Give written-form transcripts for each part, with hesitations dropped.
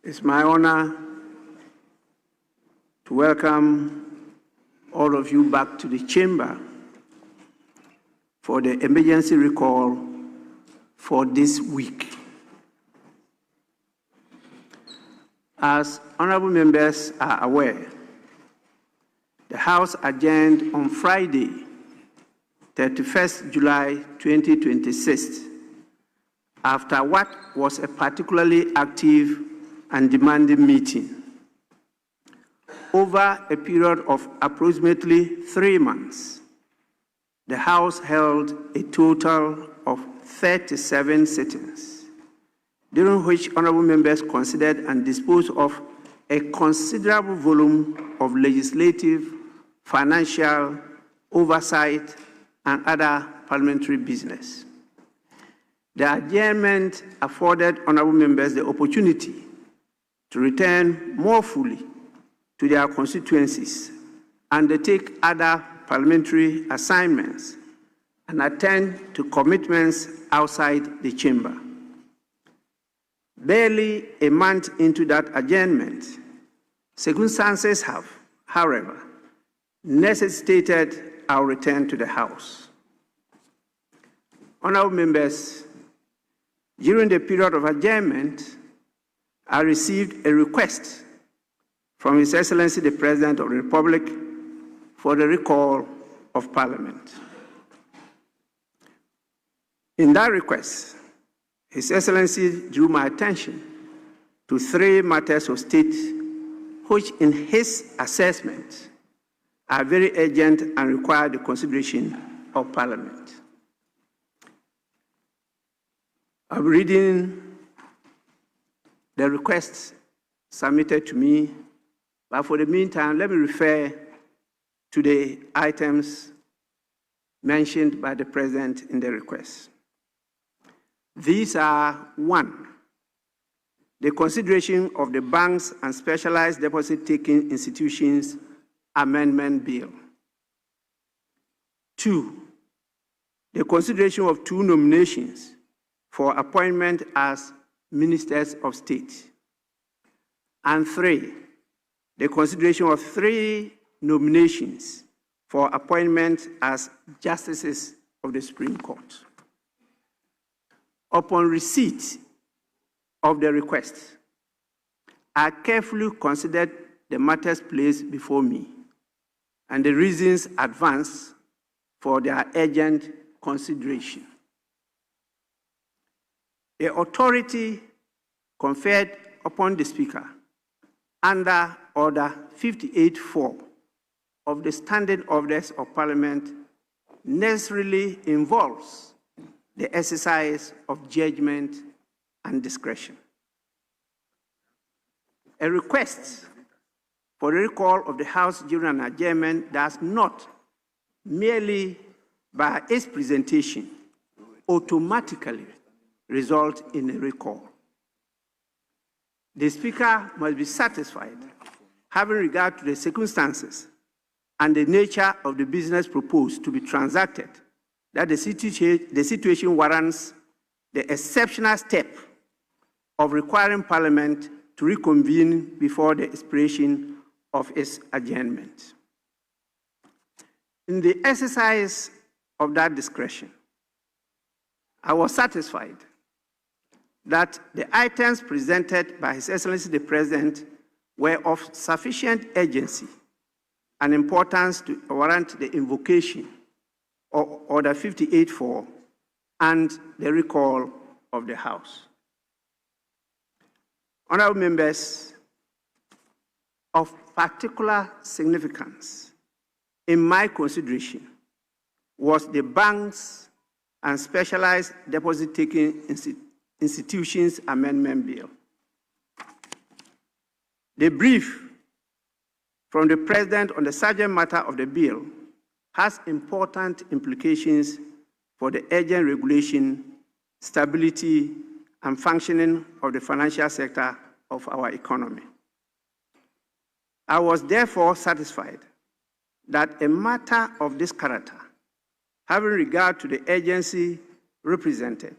It's my honor to welcome all of you back to the chamber for the emergency recall for this week. As honorable members are aware, the House adjourned on Friday, 31st July 2026, after what was a particularly active and demanding meeting. Over a period of approximately 3 months, the House held a total of 37 sittings, during which honorable members considered and disposed of a considerable volume of legislative, financial, oversight, and other parliamentary business. The adjournment afforded honorable members the opportunity to return more fully to their constituencies, undertake other parliamentary assignments, and attend to commitments outside the chamber. Barely a month into that adjournment, circumstances have, however, necessitated our return to the House. Honorable members, during the period of adjournment, I received a request from His Excellency the President of the Republic for the recall of Parliament. In that request, His Excellency drew my attention to 3 matters of state which, in his assessment, are very urgent and require the consideration of Parliament. I'm reading the requests submitted to me, but for the meantime, let me refer to the items mentioned by the President in the request. These are: 1, the consideration of the Banks and Specialized Deposit-Taking Institutions Amendment Bill. 2, the consideration of 2 nominations for appointment as Ministers of State. And 3, the consideration of 3 nominations for appointment as Justices of the Supreme Court. Upon receipt of the request, I carefully considered the matters placed before me and the reasons advanced for their urgent consideration. The authority conferred upon the Speaker under Order 58.4 of the Standing Orders of Parliament necessarily involves the exercise of judgment and discretion. A request for the recall of the House during an adjournment does not, merely by its presentation, automatically result in a recall. The Speaker must be satisfied, having regard to the circumstances and the nature of the business proposed to be transacted, that the situation warrants the exceptional step of requiring Parliament to reconvene before the expiration of its adjournment. In the exercise of that discretion, I was satisfied that the items presented by His Excellency the President were of sufficient urgency and importance to warrant the invocation of Order 58.4 and the recall of the House. Honorable members, of particular significance in my consideration was the Banks and Specialized Deposit-Taking Institutions Amendment Bill. The brief from the President on the subject matter of the bill has important implications for the urgent regulation, stability, and functioning of the financial sector of our economy. I was therefore satisfied that a matter of this character, having regard to the urgency represented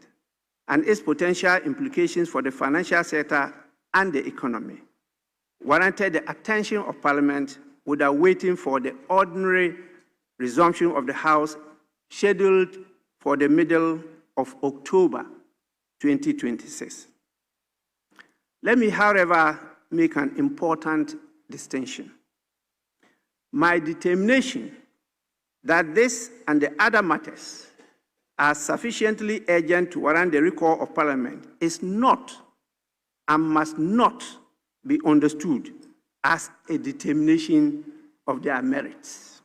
and its potential implications for the financial sector and the economy warranted the attention of Parliament without waiting for the ordinary resumption of the House scheduled for the middle of October 2026. Let me, however, make an important distinction. My determination that this and the other matters are sufficiently urgent to warrant the recall of Parliament is not and must not be understood as a determination of their merits.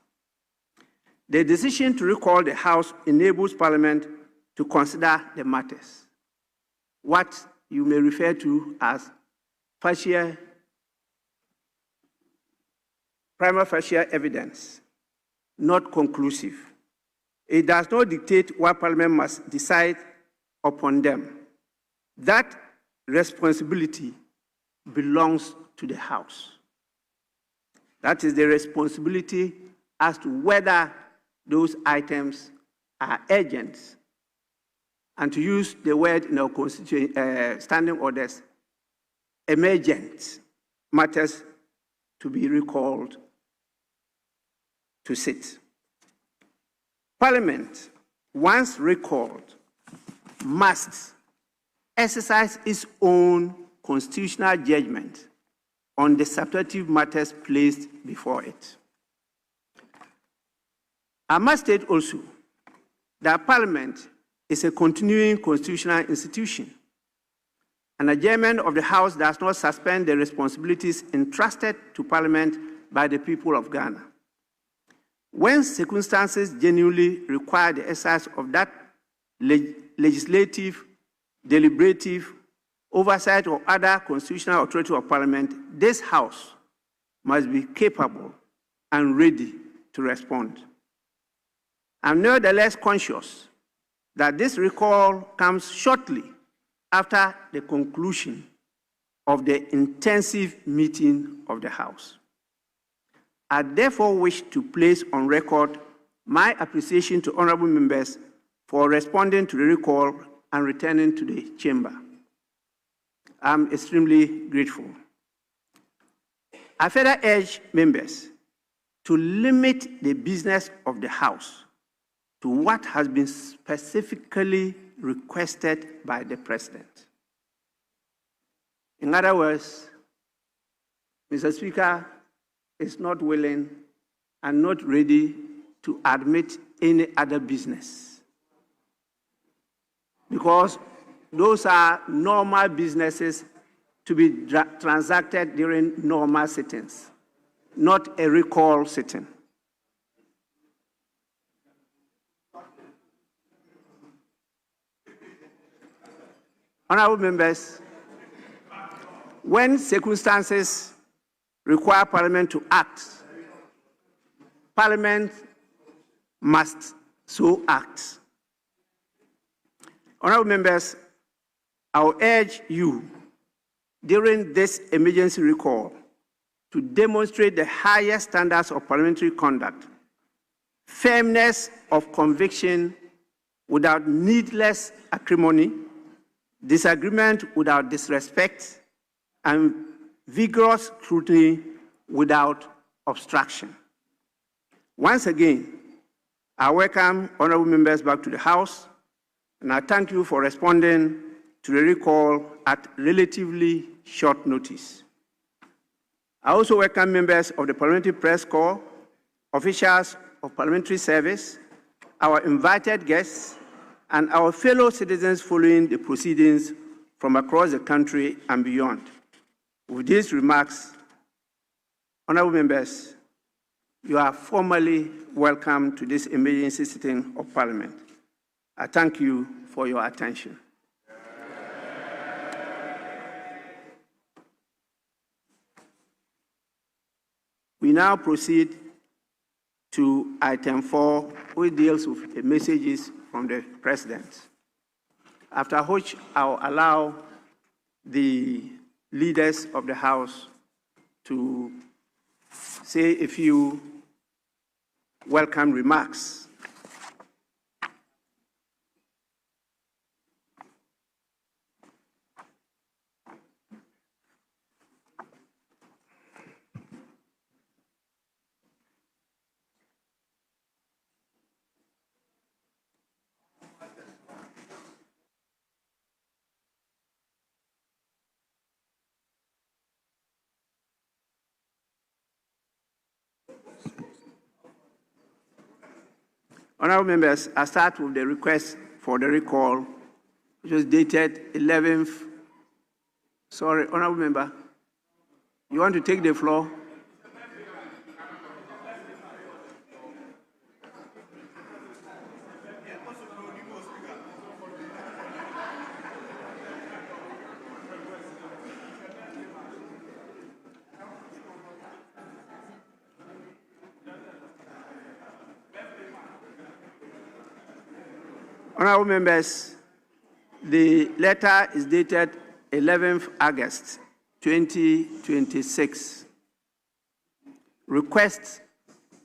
The decision to recall the House enables Parliament to consider the matters, what you may refer to as prima facie evidence, not conclusive. It does not dictate what Parliament must decide upon them. That responsibility belongs to the House. That is the responsibility as to whether those items are urgent. And to use the word in our standing orders, emergent matters to be recalled to sit. Parliament, once recalled, must exercise its own constitutional judgment on the substantive matters placed before it. I must state also that Parliament is a continuing constitutional institution. An adjournment of the House does not suspend the responsibilities entrusted to Parliament by the people of Ghana. When circumstances genuinely require the exercise of that legislative, deliberative, oversight, or other constitutional authority of Parliament, this House must be capable and ready to respond. I'm nevertheless conscious that this recall comes shortly after the conclusion of the intensive meeting of the House. I therefore wish to place on record my appreciation to honorable members for responding to the recall and returning to the chamber. I'm extremely grateful. I further urge members to limit the business of the House to what has been specifically requested by the President. In other words, Mr. Speaker is not willing and not ready to admit any other business, because those are normal businesses to be transacted during normal sittings, not a recall sitting. Honorable members, when circumstances require Parliament to act, Parliament must so act. Honorable members, I will urge you during this emergency recall to demonstrate the highest standards of parliamentary conduct, firmness of conviction without needless acrimony, disagreement without disrespect, and vigorous scrutiny without obstruction. Once again, I welcome honorable members back to the House, and I thank you for responding to the recall at relatively short notice. I also welcome members of the Parliamentary Press Corps, officials of Parliamentary Service, our invited guests, and our fellow citizens following the proceedings from across the country and beyond. With these remarks, honorable members, you are formally welcome to this emergency sitting of Parliament. I thank you for your attention. We now proceed to item 4, which deals with the messages from the President, after which I'll allow the leaders of the House to say a few welcome remarks. Honorable members, I start with the request for the recall, which was dated 11th. Sorry, Honorable Member, you want to take the floor? Honorable members, the letter is dated 11th August 2026. Request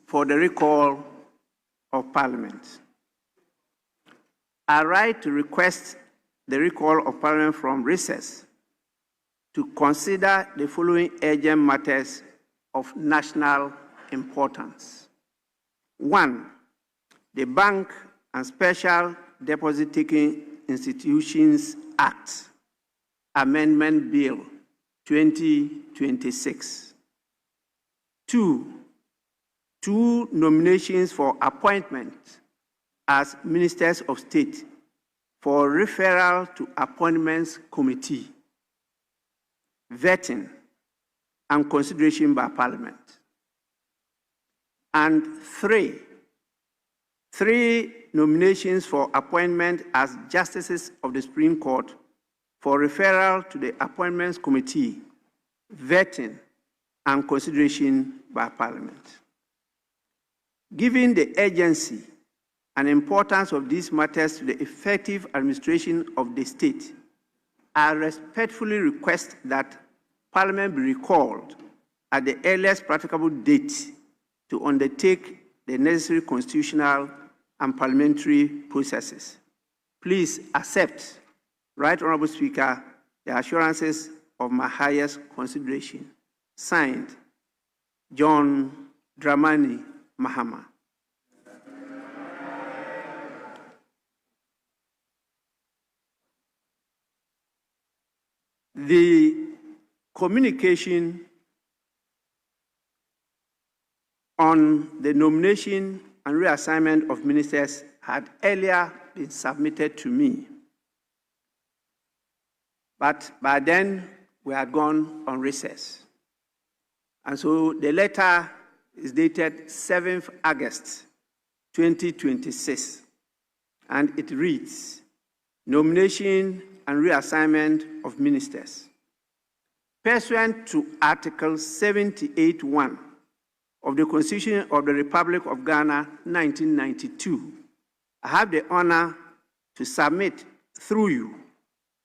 for the recall of Parliament. I write to request the recall of Parliament from recess to consider the following urgent matters of national importance. 1. The Bank and Special Deposit-Taking Institutions Act, Amendment Bill 2026. 2. Two nominations for appointment as Ministers of State for referral to Appointments Committee, vetting and consideration by Parliament. And 3. Nominations for appointment as Justices of the Supreme Court for referral to the Appointments Committee, vetting and consideration by Parliament. Given the urgency and importance of these matters to the effective administration of the state, I respectfully request that Parliament be recalled at the earliest practicable date to undertake the necessary constitutional and parliamentary processes. Please accept, Right Honorable Speaker, the assurances of my highest consideration. Signed, John Dramani Mahama. The communication on the nomination and reassignment of ministers had earlier been submitted to me. But by then, we had gone on recess. And so the letter is dated 7th August 2026. And it reads, nomination and reassignment of ministers. Pursuant to Article 78(1) of the Constitution of the Republic of Ghana, 1992, I have the honor to submit through you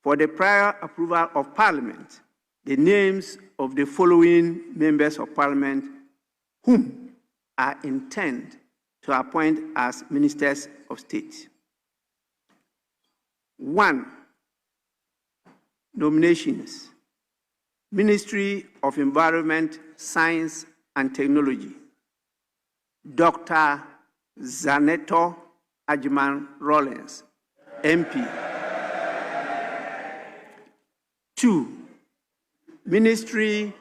for the prior approval of Parliament the names of the following members of Parliament whom I intend to appoint as Ministers of State. 1. Nominations. Ministry of Environment, Science and Technology, Dr. Zaneto Ajman Rollins, MP. 2. Ministry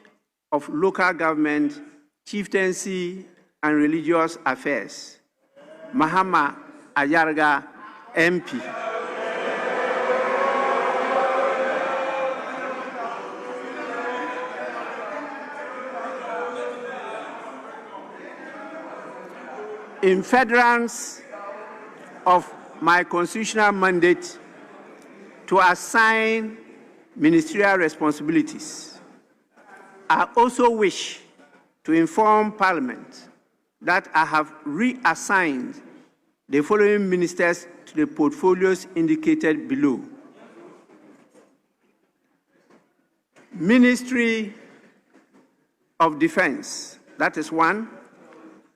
of Local Government, Chieftaincy and Religious Affairs, Mahama Ayarga, MP. In furtherance of my constitutional mandate to assign ministerial responsibilities, I also wish to inform Parliament that I have reassigned the following ministers to the portfolios indicated below. Ministry of Defense, that is 1,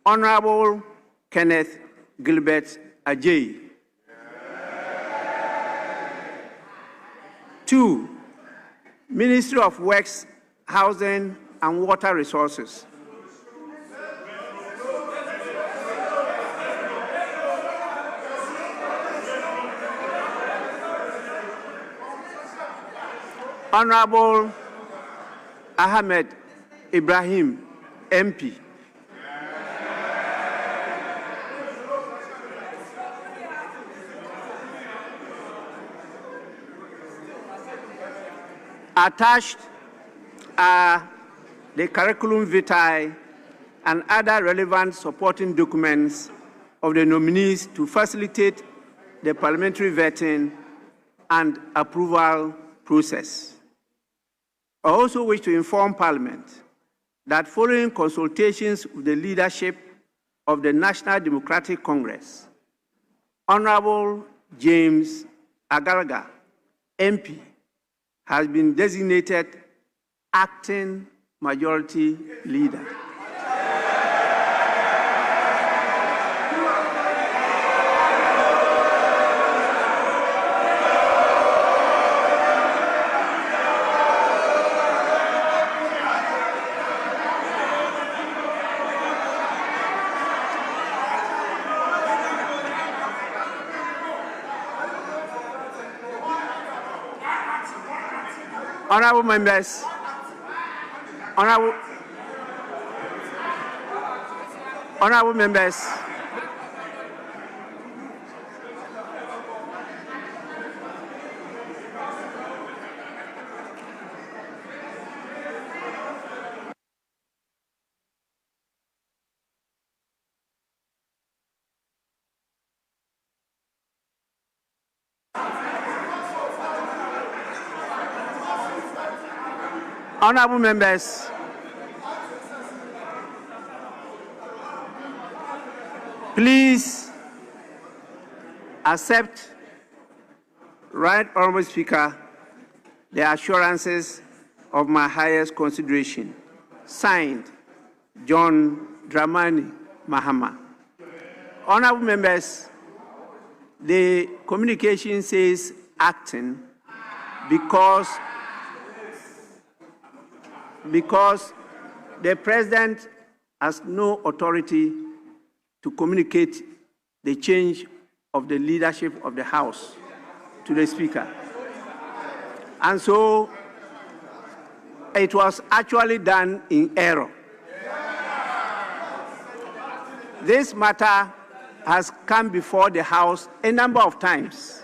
Honorable Kenneth Gilbert Ajay. 2, Ministry of Works, Housing and Water Resources. Honorable Ahmed Ibrahim, MP. Attached are the curriculum vitae and other relevant supporting documents of the nominees to facilitate the parliamentary vetting and approval process. I also wish to inform Parliament that following consultations with the leadership of the National Democratic Congress, Honorable James Agaraga, MP, has been designated acting majority leader. Honorable members, honorable members, honorable members, please accept, Right Honorable Speaker, the assurances of my highest consideration. Signed, John Dramani Mahama. Honorable members, the communication says acting because the President has no authority to communicate the change of the leadership of the House to the Speaker. And so it was actually done in error. This matter has come before the House a number of times.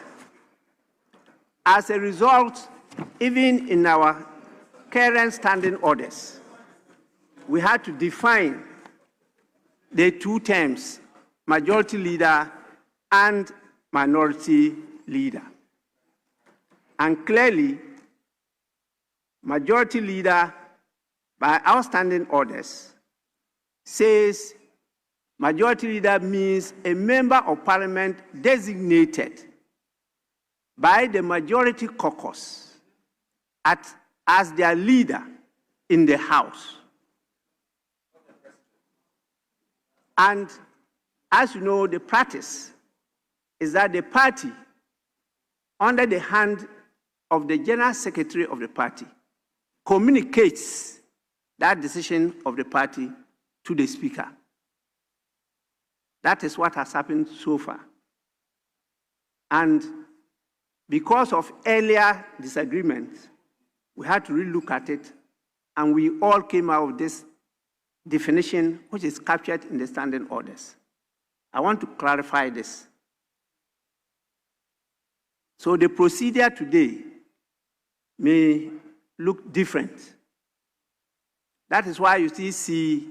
As a result, even in our current standing orders, we had to define the two terms, majority leader and minority leader. And clearly, majority leader, by our standing orders, says majority leader means a member of parliament designated by the majority caucus as their leader in the House. And as you know, the practice is that the party, under the hand of the General Secretary of the party, communicates that decision of the party to the Speaker. That is what has happened so far. And because of earlier disagreements, we had to relook at it, and we all came out with this definition, which is captured in the standing orders. I want to clarify this. So the procedure today may look different. That is why you still see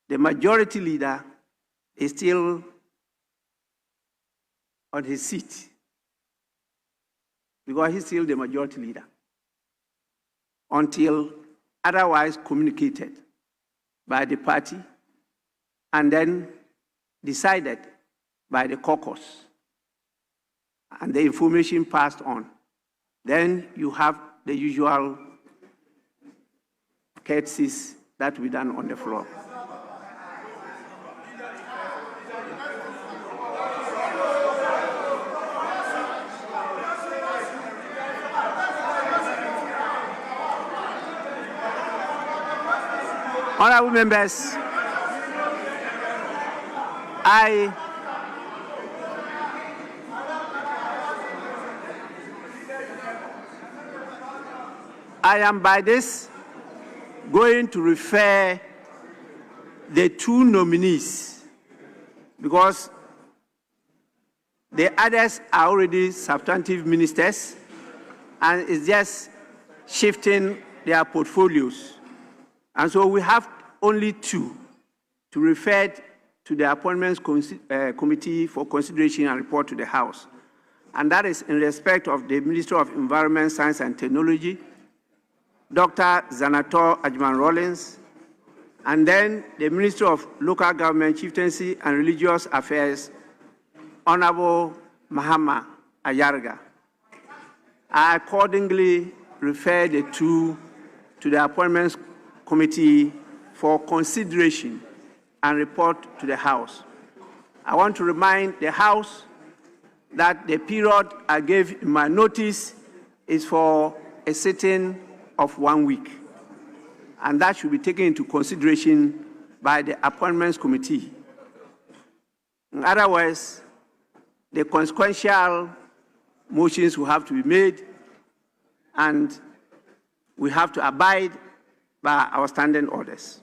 the majority leader is still on his seat, because he's still the majority leader, until otherwise communicated by the party and then decided by the caucus and the information passed on. Then you have the usual courtesies that we done on the floor. Honorable members, I am by this going to refer the two nominees, because the others are already substantive ministers, and it's just shifting their portfolios. And so we have only 2 to refer to the Appointments Committee for consideration and report to the House. And that is in respect of the Minister of Environment, Science and Technology, Dr. Zanator Ajman-Rawlings, and then the Minister of Local Government, Chieftaincy and Religious Affairs, Honorable Mahama Ayarga. I accordingly refer the 2 to the Appointments Committee for consideration and report to the House. I want to remind the House that the period I gave in my notice is for a sitting of 1 week, and that should be taken into consideration by the Appointments Committee. In other words, the consequential motions will have to be made, and we have to abide by our standing orders.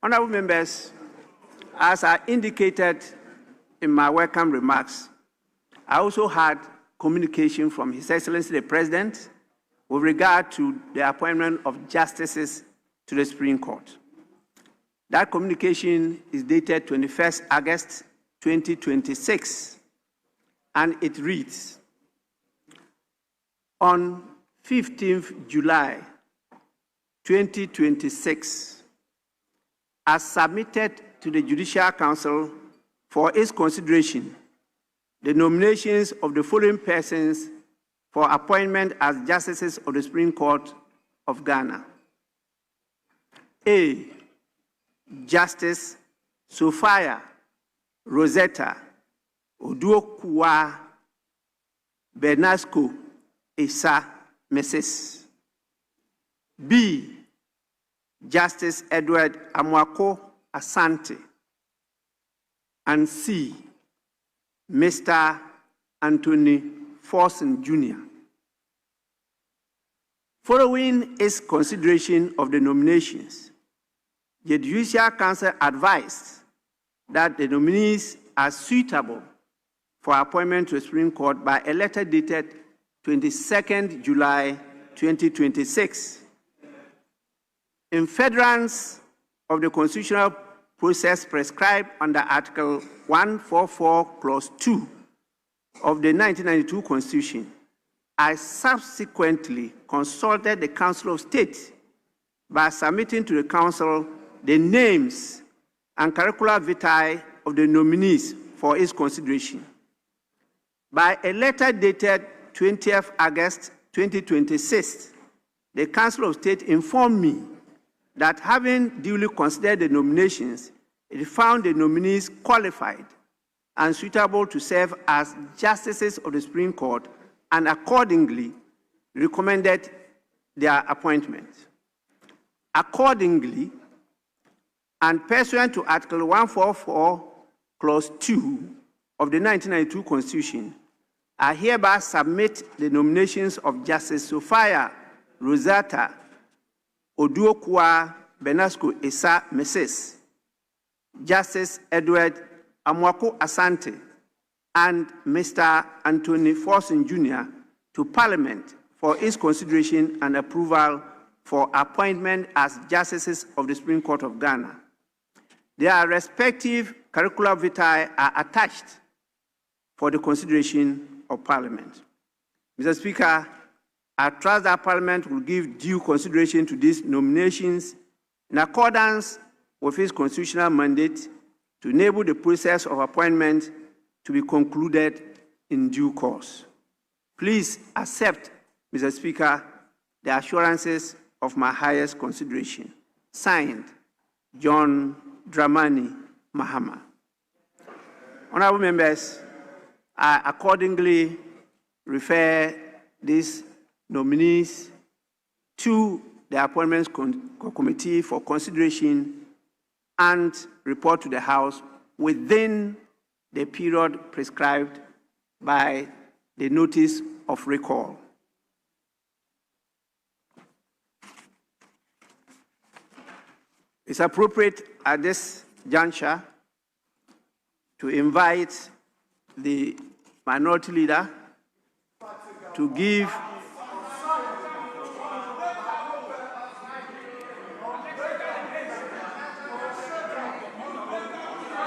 Honorable members, as I indicated in my welcome remarks, I also had communication from His Excellency the President with regard to the appointment of justices to the Supreme Court. That communication is dated 21st August 2026, and it reads, on 15th July 2026, as submitted to the Judicial Council for its consideration, the nominations of the following persons for appointment as justices of the Supreme Court of Ghana. A. Justice Sophia Rosetta Oduokwa Bernasco Esa Mrs. B. Justice Edward Amwako Asante. And C. Mr. Anthony Forson Jr. Following its consideration of the nominations, the Judicial Council advised that the nominees are suitable for appointment to the Supreme Court by a letter dated 22nd July 2026. In furtherance of the constitutional process prescribed under Article 144, Clause 2 of the 1992 Constitution, I subsequently consulted the Council of State by submitting to the Council the names and curricula vitae of the nominees for its consideration. By a letter dated 20th August 2026, the Council of State informed me that having duly considered the nominations, it found the nominees qualified and suitable to serve as justices of the Supreme Court, and accordingly recommended their appointment. Accordingly, and pursuant to Article 144, Clause 2 of the 1992 Constitution, I hereby submit the nominations of Justice Sophia Rosetta Oduokwa Bernasco Esa Mrs., Justice Edward Amwako Asante, and Mr. Anthony Forson Jr. to Parliament for its consideration and approval for appointment as justices of the Supreme Court of Ghana. Their respective curricula vitae are attached for the consideration of Parliament. Mr. Speaker, I trust that Parliament will give due consideration to these nominations in accordance with its constitutional mandate to enable the process of appointment to be concluded in due course. Please accept, Mr. Speaker, the assurances of my highest consideration. Signed, John Dramani Mahama. Honorable members, I accordingly refer these nominees to the Appointments Committee for consideration and report to the House within the period prescribed by the notice of recall. It's appropriate at this juncture to invite the Minority Leader to give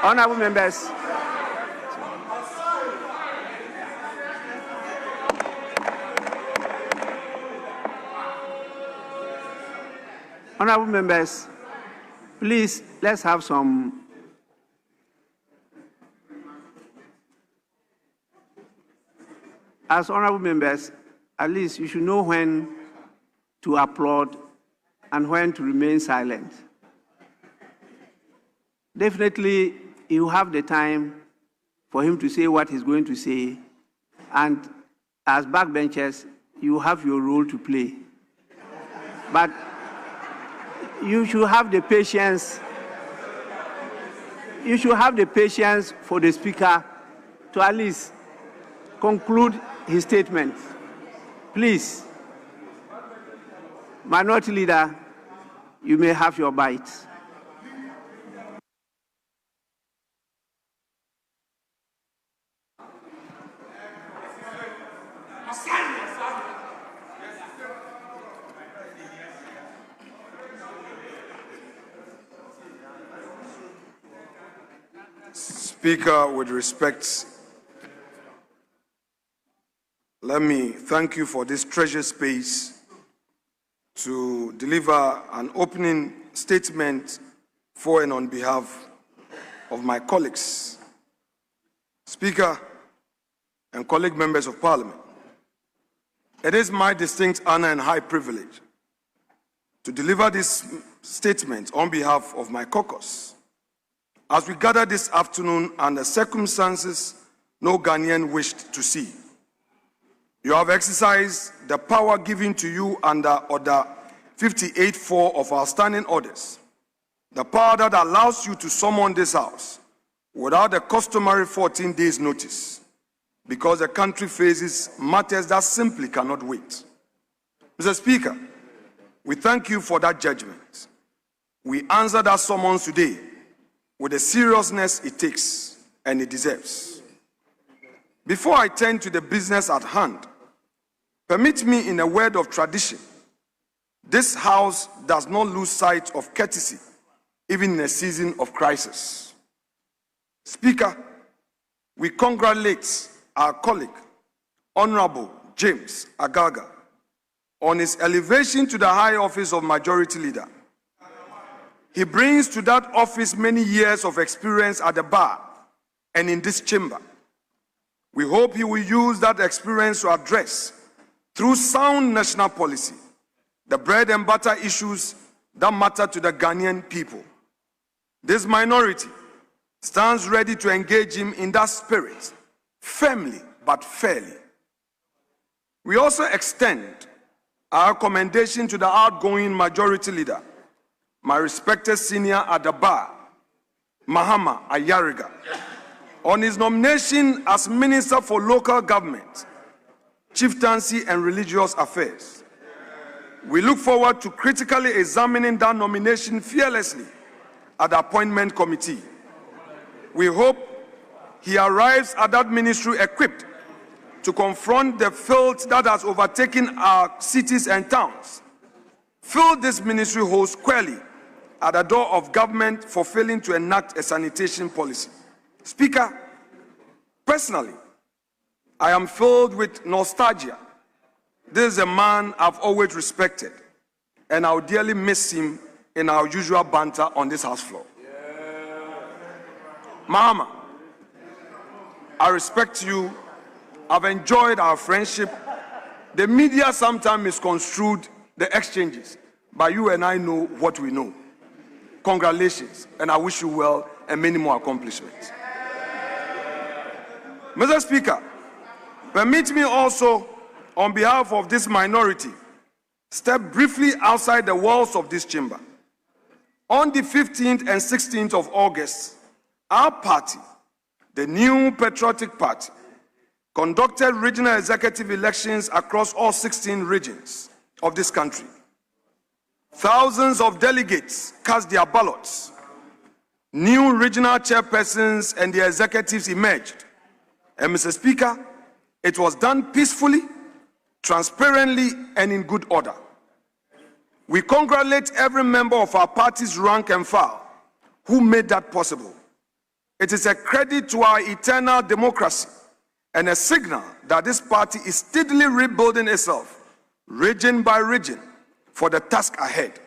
Honorable members. Honorable members, please, let's have some as honorable members, at least you should know when to applaud and when to remain silent. Definitely, you have the time for him to say what he's going to say, and as backbenchers, you have your role to play. But you should have the patience. You should have the patience for the speaker to at least conclude his statement. Please, Minority Leader, you may have your bite. Speaker, with respect, let me thank you for this treasure space to deliver an opening statement for and on behalf of my colleagues. Speaker and colleague members of Parliament, it is my distinct honor and high privilege to deliver this statement on behalf of my caucus. As we gather this afternoon under circumstances no Ghanaian wished to see, you have exercised the power given to you under Order 58.4 of our standing orders, the power that allows you to summon this House without the customary 14 days notice, because the country faces matters that simply cannot wait. Mr. Speaker, we thank you for that judgment. We answer that summons today with the seriousness it takes and it deserves. Before I turn to the business at hand, permit me, in a word of tradition, this House does not lose sight of courtesy, even in a season of crisis. Speaker, we congratulate our colleague, Honorable James Agaga, on his elevation to the high office of Majority Leader. He brings to that office many years of experience at the bar and in this chamber. We hope he will use that experience to address, through sound national policy, the bread and butter issues that matter to the Ghanaian people. This minority stands ready to engage him in that spirit, firmly but fairly. We also extend our commendation to the outgoing Majority Leader, my respected senior at the bar, Mahama Ayariga, on his nomination as Minister for Local Government, Chieftaincy and Religious Affairs. We look forward to critically examining that nomination fearlessly at the Appointment Committee. We hope he arrives at that ministry equipped to confront the filth that has overtaken our cities and towns. Fill this ministry hole squarely at the door of government for failing to enact a sanitation policy. Speaker, personally, I am filled with nostalgia. This is a man I've always respected, and I'll dearly miss him in our usual banter on this House floor. Mahama, I respect you. I've enjoyed our friendship. The media sometimes misconstrued the exchanges, but you and I know what we know. Congratulations, and I wish you well and many more accomplishments. Mr. Speaker, permit me also, on behalf of this minority, step briefly outside the walls of this chamber. On the 15th and 16th of August, our party, the New Patriotic Party, conducted regional executive elections across all 16 regions of this country. Thousands of delegates cast their ballots. New regional chairpersons and their executives emerged. And Mr. Speaker, It was done peacefully, transparently, and in good order. We congratulate every member of our party's rank and file who made that possible. It is a credit to our eternal democracy and a signal that this party is steadily rebuilding itself, region by region, for the task ahead.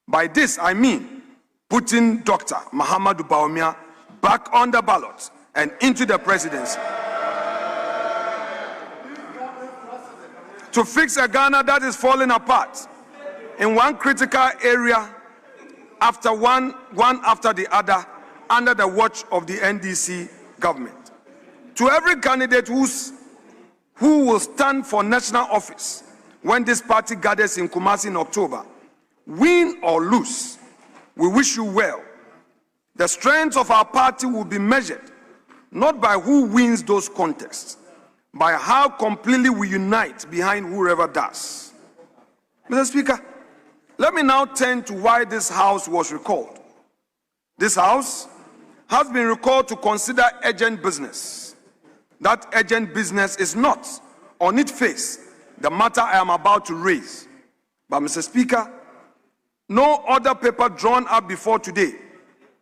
By this, I mean putting Dr. Mahamudu Bawumia back on the ballot and into the presidency. To fix a Ghana that is falling apart in one critical area after one after the other under the watch of the NDC government. To every candidate who will stand for national office when this party gathers in Kumasi in October, win or lose, we wish you well. The strength of our party will be measured not by who wins those contests, by how completely we unite behind whoever does. Mr. Speaker, let me now turn to why this House was recalled. This House has been recalled to consider urgent business. That urgent business is not, on its face, the matter I am about to raise. But, Mr. Speaker, no other paper drawn up before today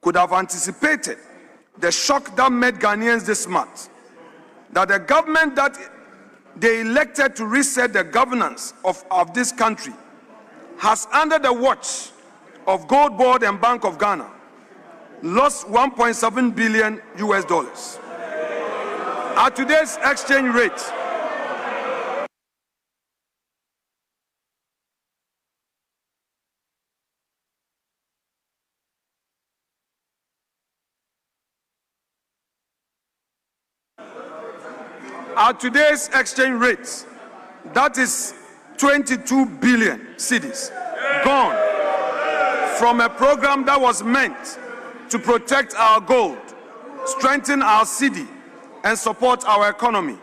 could have anticipated the shock that met Ghanaians this month, that the government that they elected to reset the governance of this country has, under the watch of Gold Board and Bank of Ghana, lost $1.7 billion US. At today's exchange rate, that is 22 billion cedis gone from a program that was meant to protect our gold, strengthen our cedi, and support our economy.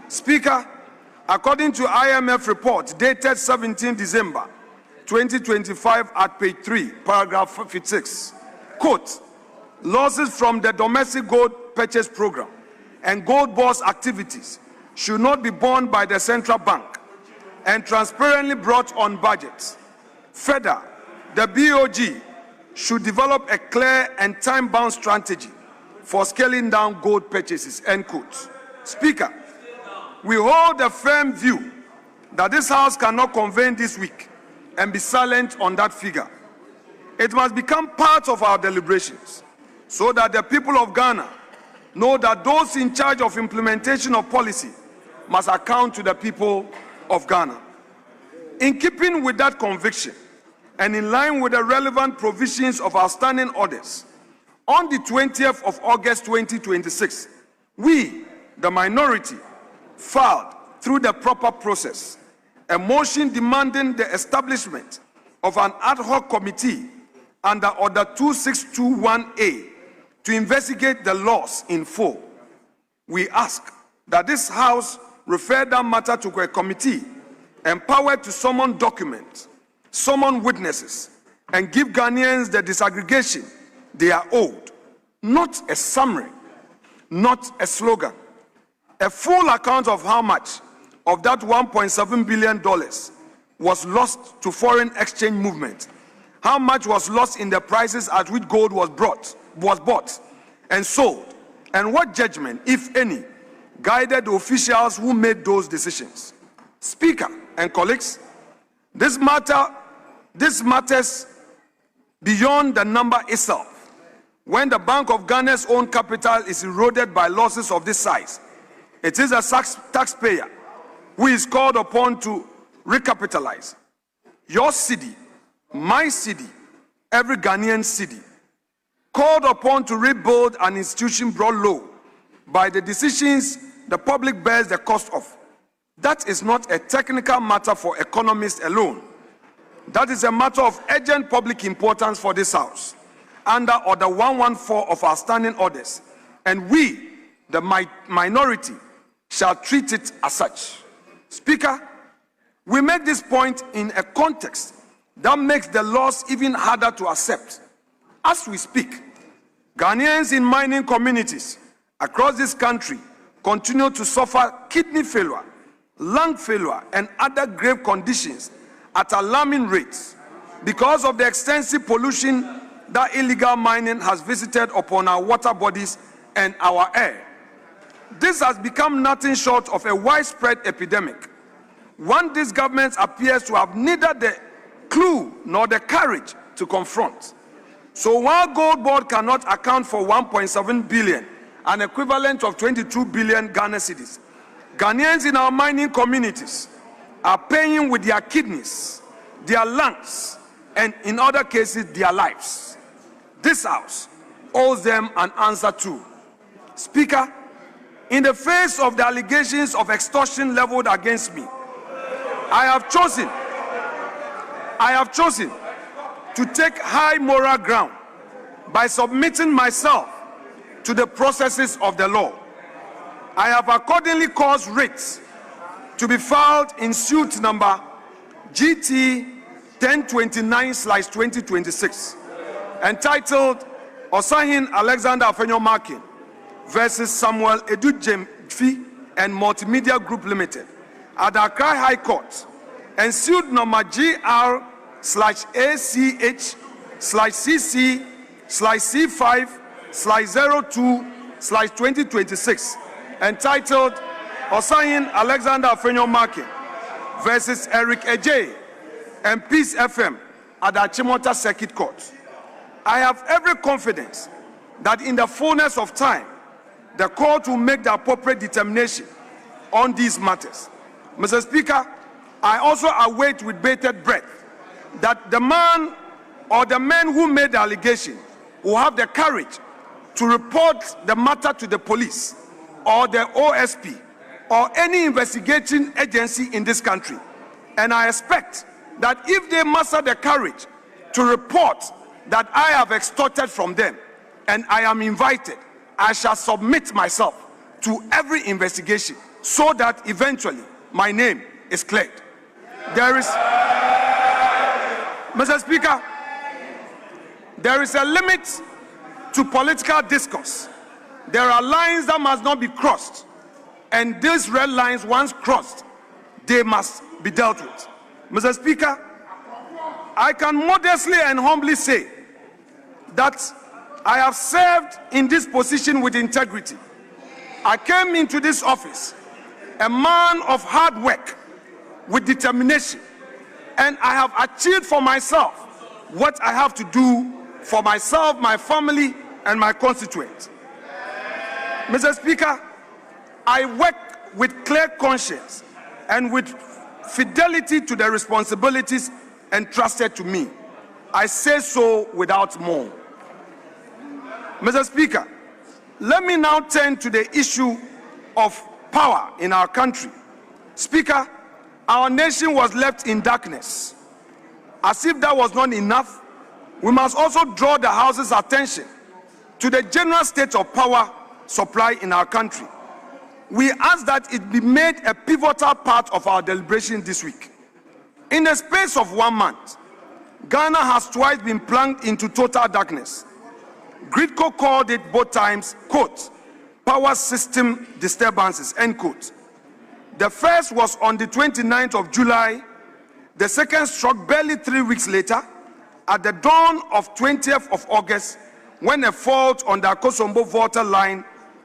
Speaker, according to IMF report dated 17 December 2025 at page 3, paragraph 56, quote, losses from the domestic gold purchase program and gold bourse activities should not be borne by the central bank and transparently brought on budgets. Further, the BOG should develop a clear and time-bound strategy for scaling down gold purchases, end quote. Speaker, we hold a firm view that this House cannot convene this week and be silent on that figure. It must become part of our deliberations so that the people of Ghana know that those in charge of implementation of policy must account to the people of Ghana. In keeping with that conviction and in line with the relevant provisions of our standing orders, on the 20th of August 2026, we, the minority, filed through the proper process a motion demanding the establishment of an ad hoc committee under Order 2621A to investigate the loss in full. We ask that this House refer that matter to a committee empowered to summon documents, summon witnesses, and give Ghanaians the disaggregation they are owed. Not a summary, not a slogan. A full account of how much of that $1.7 billion was lost to foreign exchange movement, how much was lost in the prices at which gold was bought and sold, and what judgment, if any, guided the officials who made those decisions. Speaker and colleagues, this matters beyond the number itself. When the Bank of Ghana's own capital is eroded by losses of this size, it is a taxpayer who is called upon to recapitalize. Your cedi, my cedi, every Ghanaian cedi, called upon to rebuild an institution brought low by the decisions the public bears the cost of. That is not a technical matter for economists alone. That is a matter of urgent public importance for this House, under Order 114 of our standing orders, and we, the minority, shall treat it as such. Speaker, we make this point in a context that makes the loss even harder to accept. As we speak, Ghanaians in mining communities across this country continue to suffer kidney failure, lung failure, and other grave conditions at alarming rates because of the extensive pollution that illegal mining has visited upon our water bodies and our air. This has become nothing short of a widespread epidemic, one this government appears to have neither the clue nor the courage to confront. So while Gold Board cannot account for 1.7 billion, an equivalent of 22 billion Ghana cedis, Ghanaians in our mining communities are paying with their kidneys, their lungs, and in other cases, their lives. This House owes them an answer too. Speaker, in the face of the allegations of extortion leveled against me, I have chosen to take high moral ground by submitting myself to the processes of the law. I have accordingly caused writs to be filed in suit number GT 1029/2026, entitled Osahin Alexander Afenyo Markin versus Samuel Edu Gyamfi and Multimedia Group Limited at the Accra High Court, and suit number GR/AC/CC/C5/02/2026, entitled Osahin Alexander Afenyo Markin versus Eric Ejay and Peace FM at the Achimota Circuit Court. I have every confidence that in the fullness of time, the court will make the appropriate determination on these matters. Mr. Speaker, I also await with bated breath that the man or the men who made the allegation will have the courage to report the matter to the police or the OSP or any investigating agency in this country. And I expect that if they muster the courage to report that I have extorted from them and I am invited, I shall submit myself to every investigation so that eventually my name is cleared. Mr. Speaker, there is a limit to political discourse. There are lines that must not be crossed, and these red lines, once crossed, they must be dealt with. Mr. Speaker, I can modestly and humbly say that I have served in this position with integrity. I came into this office a man of hard work with determination, and I have achieved for myself what I have to do for myself, my family, and my constituents. Mr. Speaker, I work with clear conscience and with fidelity to the responsibilities entrusted to me. I say so without more. Mr. Speaker, let me now turn to the issue of power in our country. Speaker, our nation was left in darkness. As if that was not enough, we must also draw the House's attention to the general state of power supply in our country. We ask that it be made a pivotal part of our deliberation this week. In the space of 1 month, Ghana has twice been plunged into total darkness. Gridco called it both times, quote, power system disturbances, end quote. The first was on the 29th of July. The second struck barely 3 weeks later at the dawn of 20th of August, when a fault on the Akosombo water line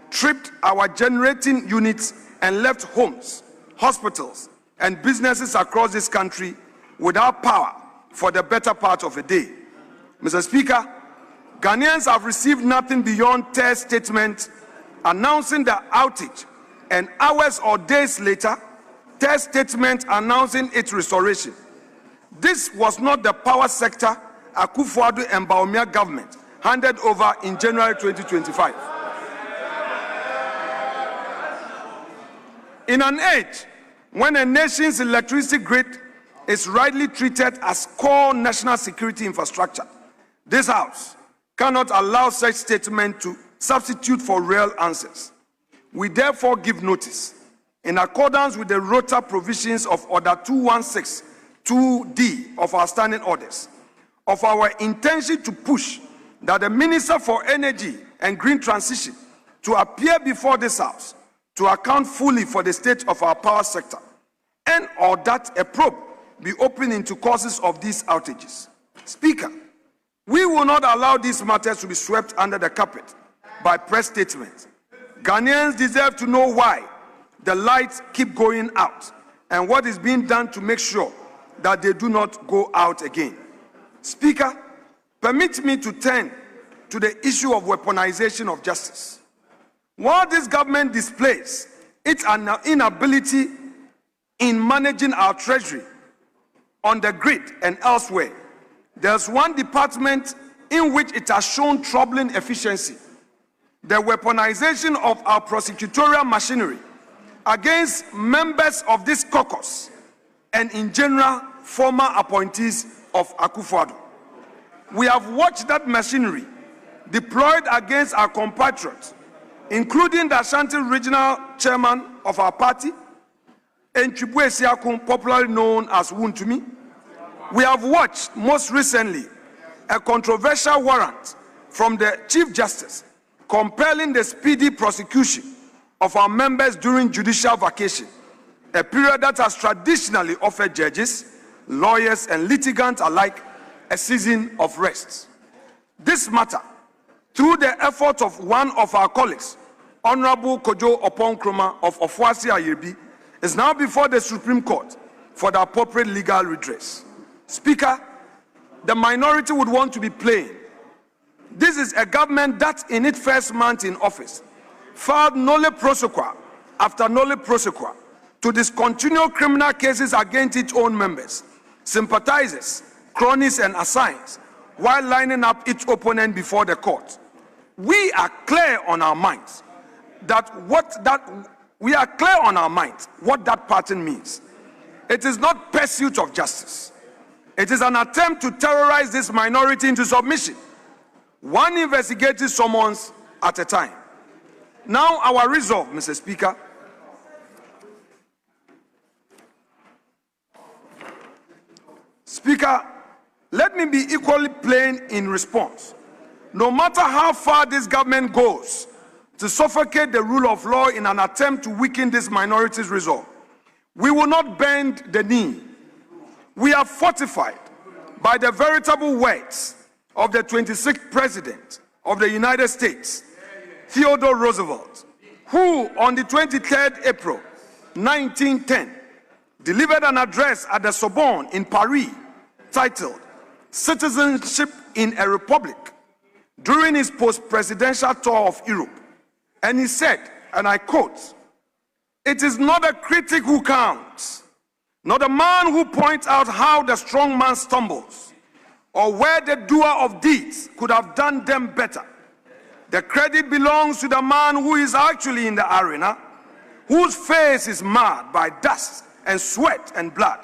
tripped our generating units and left homes, hospitals, and businesses across this country without power for the better part of a day. Mr. Speaker, Ghanaians have received nothing beyond tear statements announcing the outage, and hours or days later, tear statement announcing its restoration. This was not the power sector Akufo-Addo and Bawumia government handed over in January 2025. In an age when a nation's electricity grid is rightly treated as core national security infrastructure, this House cannot allow such statement to substitute for real answers. We therefore give notice, in accordance with the rota provisions of Order 216-2D of our standing orders, of our intention to push that the Minister for Energy and Green Transition to appear before this House to account fully for the state of our power sector, and or that a probe be opened into causes of these outages. Speaker, we will not allow these matters to be swept under the carpet by press statements. Ghanaians deserve to know why the lights keep going out and what is being done to make sure that they do not go out again. Speaker, permit me to turn to the issue of weaponization of justice. While this government displays its inability in managing our treasury on the grid and elsewhere, there's one department in which it has shown troubling efficiency: the weaponization of our prosecutorial machinery against members of this caucus and, in general, former appointees of Akufo-Addo. We have watched that machinery deployed against our compatriots, including the Ashanti regional chairman of our party, Enchibwe Siakun, popularly known as Wuntumi. We have watched, most recently, a controversial warrant from the Chief Justice compelling the speedy prosecution of our members during judicial vacation, a period that has traditionally offered judges, lawyers, and litigants alike a season of rest. This matter, through the effort of one of our colleagues, Honorable Kojo Opon-Kroma of Ofuasi Ayerbi, is now before the Supreme Court for the appropriate legal redress. Speaker, the minority would want to be plain. This is a government that, in its first month in office, filed nolle prosequa after nolle prosequa to discontinue criminal cases against its own members, sympathizers, cronies, and assigns, while lining up its opponent before the court. We are clear on our minds what that pattern means. It is not pursuit of justice. It is an attempt to terrorize this minority into submission, one investigative summons at a time. Now, our resolve, Mr. Speaker, Speaker, let me be equally plain in response. No matter how far this government goes to suffocate the rule of law in an attempt to weaken this minority's resolve, we will not bend the knee. We are fortified by the veritable words of the 26th President of the United States, Theodore Roosevelt, who on the 23rd April 1910 delivered an address at the Sorbonne in Paris titled "Citizenship in a Republic" during his post-presidential tour of Europe. And he said, and I quote, "It is not a critic who counts, not a man who points out how the strong man stumbles, or where the doer of deeds could have done them better. The credit belongs to the man who is actually in the arena, whose face is marred by dust and sweat and blood,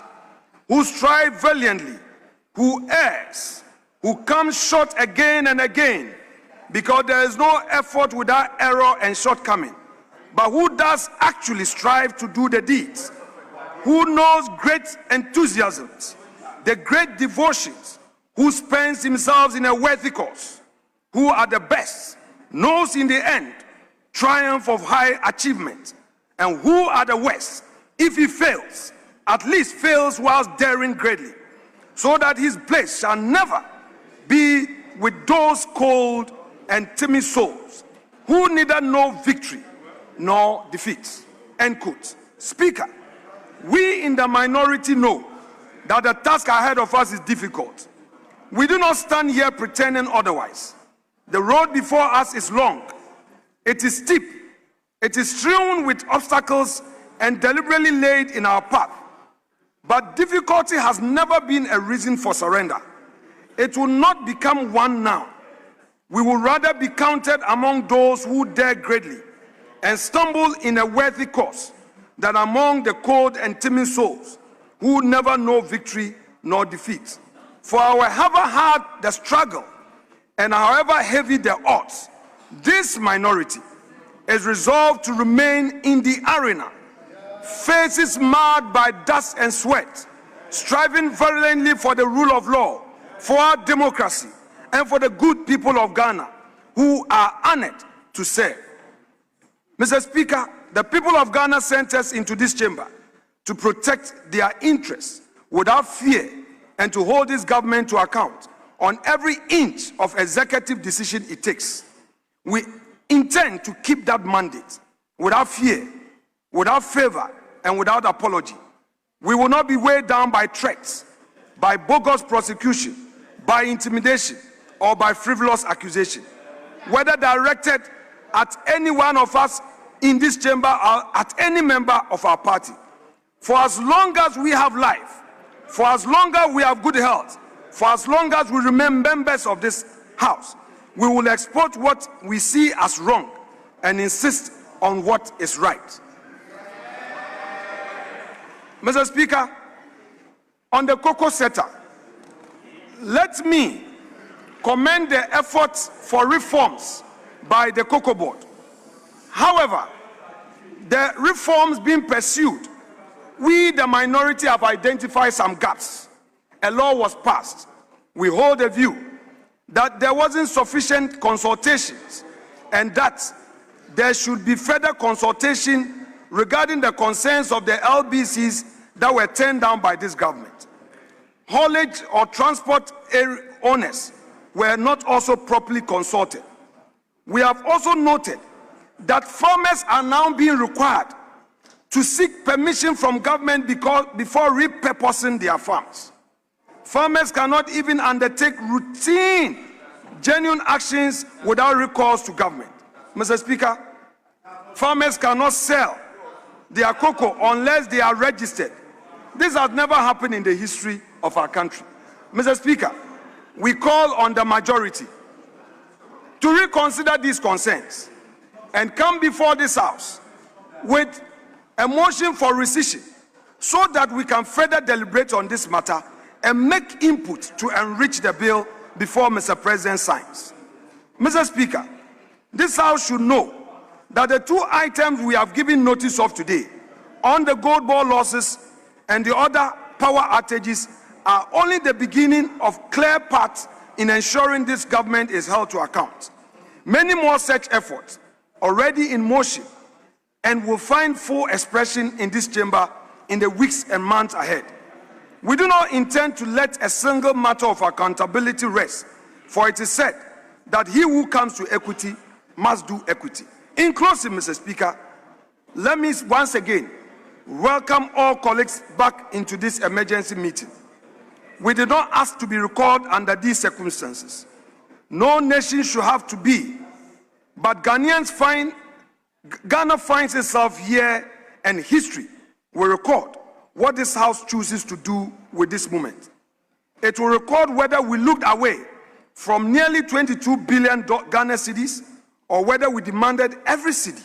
who strives valiantly, who errs, who comes short again and again, because there is no effort without error and shortcoming, but who does actually strive to do the deeds, who knows great enthusiasms, the great devotions, who spends himself in a worthy cause, who at the best knows in the end triumph of high achievement, and who at the worst, if he fails, at least fails whilst daring greatly, so that his place shall never be with those cold and timid souls, who neither know victory nor defeat." End quote. Speaker, we in the minority know that the task ahead of us is difficult. We do not stand here pretending otherwise. The road before us is long, it is steep, it is strewn with obstacles and deliberately laid in our path. But difficulty has never been a reason for surrender. It will not become one now. We will rather be counted among those who dare greatly and stumble in a worthy cause than among the cold and timid souls who never know victory nor defeat. For however hard the struggle and however heavy the odds, this minority is resolved to remain in the arena, faces marred by dust and sweat, striving valiantly for the rule of law, for our democracy, and for the good people of Ghana, who are honored to serve. Mr. Speaker, The people of Ghana sent us into this chamber to protect their interests without fear and to hold this government to account on every inch of executive decision it takes. We intend to keep that mandate without fear, without favor, and without apology. We will not be weighed down by threats, by bogus prosecution, by intimidation, or by frivolous accusation, whether directed at any one of us in this chamber or at any member of our party. For as long as we have life, for as long as we have good health, for as long as we remain members of this house, we will expose what we see as wrong and insist on what is right. Mr. Speaker, on the cocoa sector, let me commend the efforts for reforms by the Cocoa Board. However, the reforms being pursued, we, the minority, have identified some gaps. A law was passed. We hold a view that there wasn't sufficient consultations and that there should be further consultation regarding the concerns of the LBCs that were turned down by this government. Haulage or transport owners were not also properly consulted. We have also noted that farmers are now being required to seek permission from government before repurposing their farms. Farmers cannot even undertake routine, genuine actions without recourse to government. Mr. Speaker, farmers cannot sell their cocoa unless they are registered. This has never happened in the history of our country. Mr. Speaker, we call on the majority to reconsider these concerns and come before this House with a motion for rescission so that we can further deliberate on this matter and make input to enrich the bill before Mr. President signs. Mr. Speaker, this House should know that the two items we have given notice of today on the gold ball losses and the other power outages are only the beginning of clear paths in ensuring this government is held to account. Many more such efforts already in motion and will find full expression in this chamber in the weeks and months ahead. We do not intend to let a single matter of accountability rest, for it is said that he who comes to equity must do equity. In closing, Mr. Speaker, let me once again welcome all colleagues back into this emergency meeting. We did not ask to be recalled under these circumstances. No nation should have to be, but Ghana finds itself here, and history will record what this House chooses to do with this moment. It will record whether we looked away from nearly 22 billion Ghana cedis or whether we demanded every cedi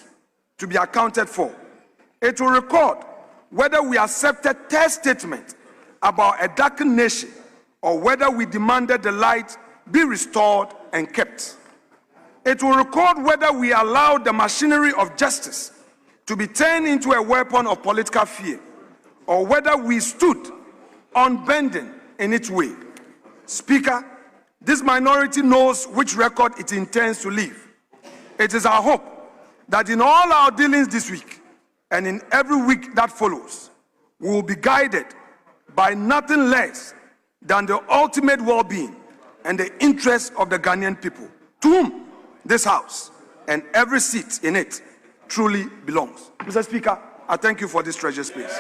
to be accounted for. It will record whether we accepted their statement about a darkened nation or whether we demanded the light be restored and kept. It will record whether we allowed the machinery of justice to be turned into a weapon of political fear or whether we stood unbending in its way. Speaker, this minority knows which record it intends to leave. It is our hope that in all our dealings this week and in every week that follows, we will be guided by nothing less than the ultimate well-being and the interests of the Ghanaian people, to whom this House and every seat in it truly belongs. Mr. Speaker, I thank you for this treasure space.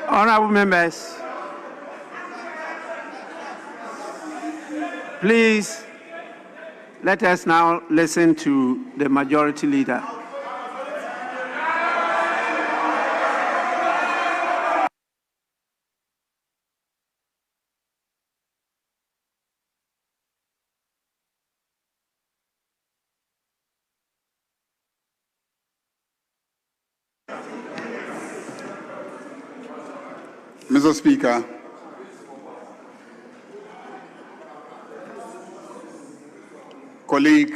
Honorable members, please Let us now listen to the Majority Leader. Mr. Speaker, colleague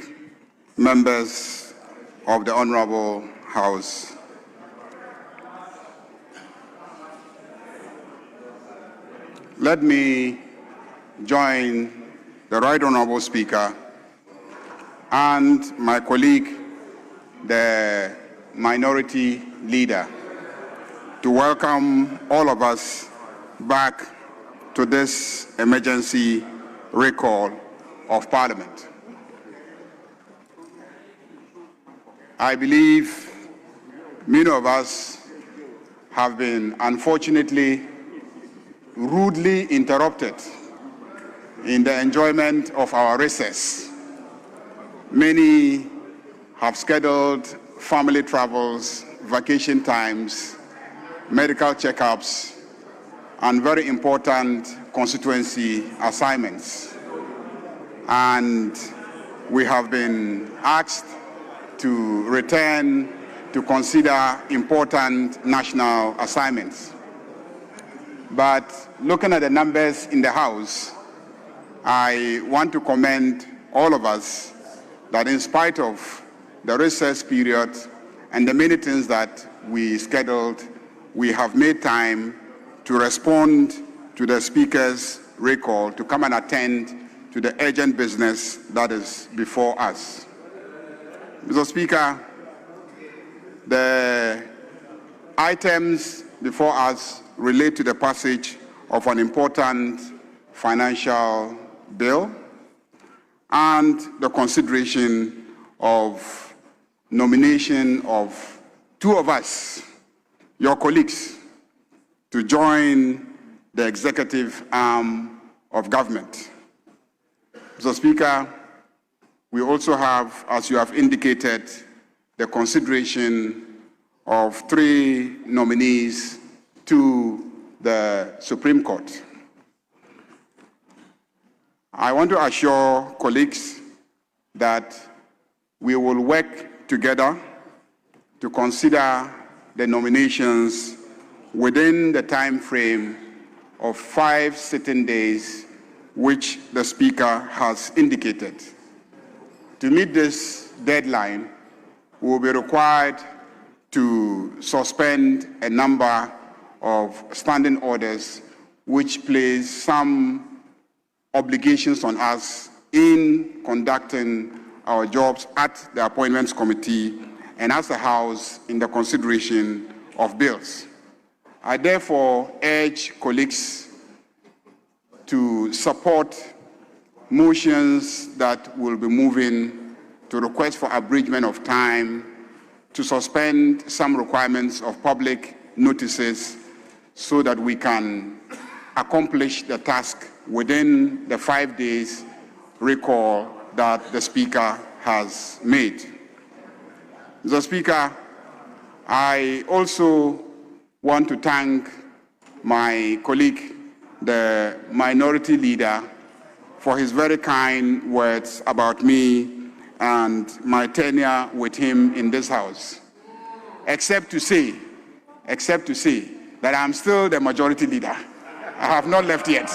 members of the Honorable House, let me join the Right Honorable Speaker and my colleague, the Minority Leader, to welcome all of us back to this emergency recall of Parliament. I believe many of us have been unfortunately rudely interrupted in the enjoyment of our recess. Many have scheduled family travels, vacation times, medical checkups, and very important constituency assignments. And we have been asked to return to consider important national assignments. But looking at the numbers in the House, I want to commend all of us that in spite of the recess period and the many things that we scheduled, we have made time to respond to the Speaker's recall to come and attend to the urgent business that is before us. Mr. Speaker, the items before us relate to the passage of an important financial bill and the consideration of nomination of two of us, your colleagues, to join the executive arm of government. Mr. Speaker, we also have, as you have indicated, the consideration of 3 nominees to the Supreme Court. I want to assure colleagues that we will work together to consider the nominations within the time frame of 5 sitting days, which the Speaker has indicated. To meet this deadline, we will be required to suspend a number of standing orders which place some obligations on us in conducting our jobs at the Appointments Committee and as a House in the consideration of bills. I therefore urge colleagues to support motions that will be moving to request for abridgment of time, to suspend some requirements of public notices so that we can accomplish the task within the 5 days recall that the Speaker has made. Mr. Speaker, I also want to thank my colleague, the Minority Leader, for his very kind words about me and my tenure with him in this House, except to say that I'm still the Majority Leader. I have not left yet.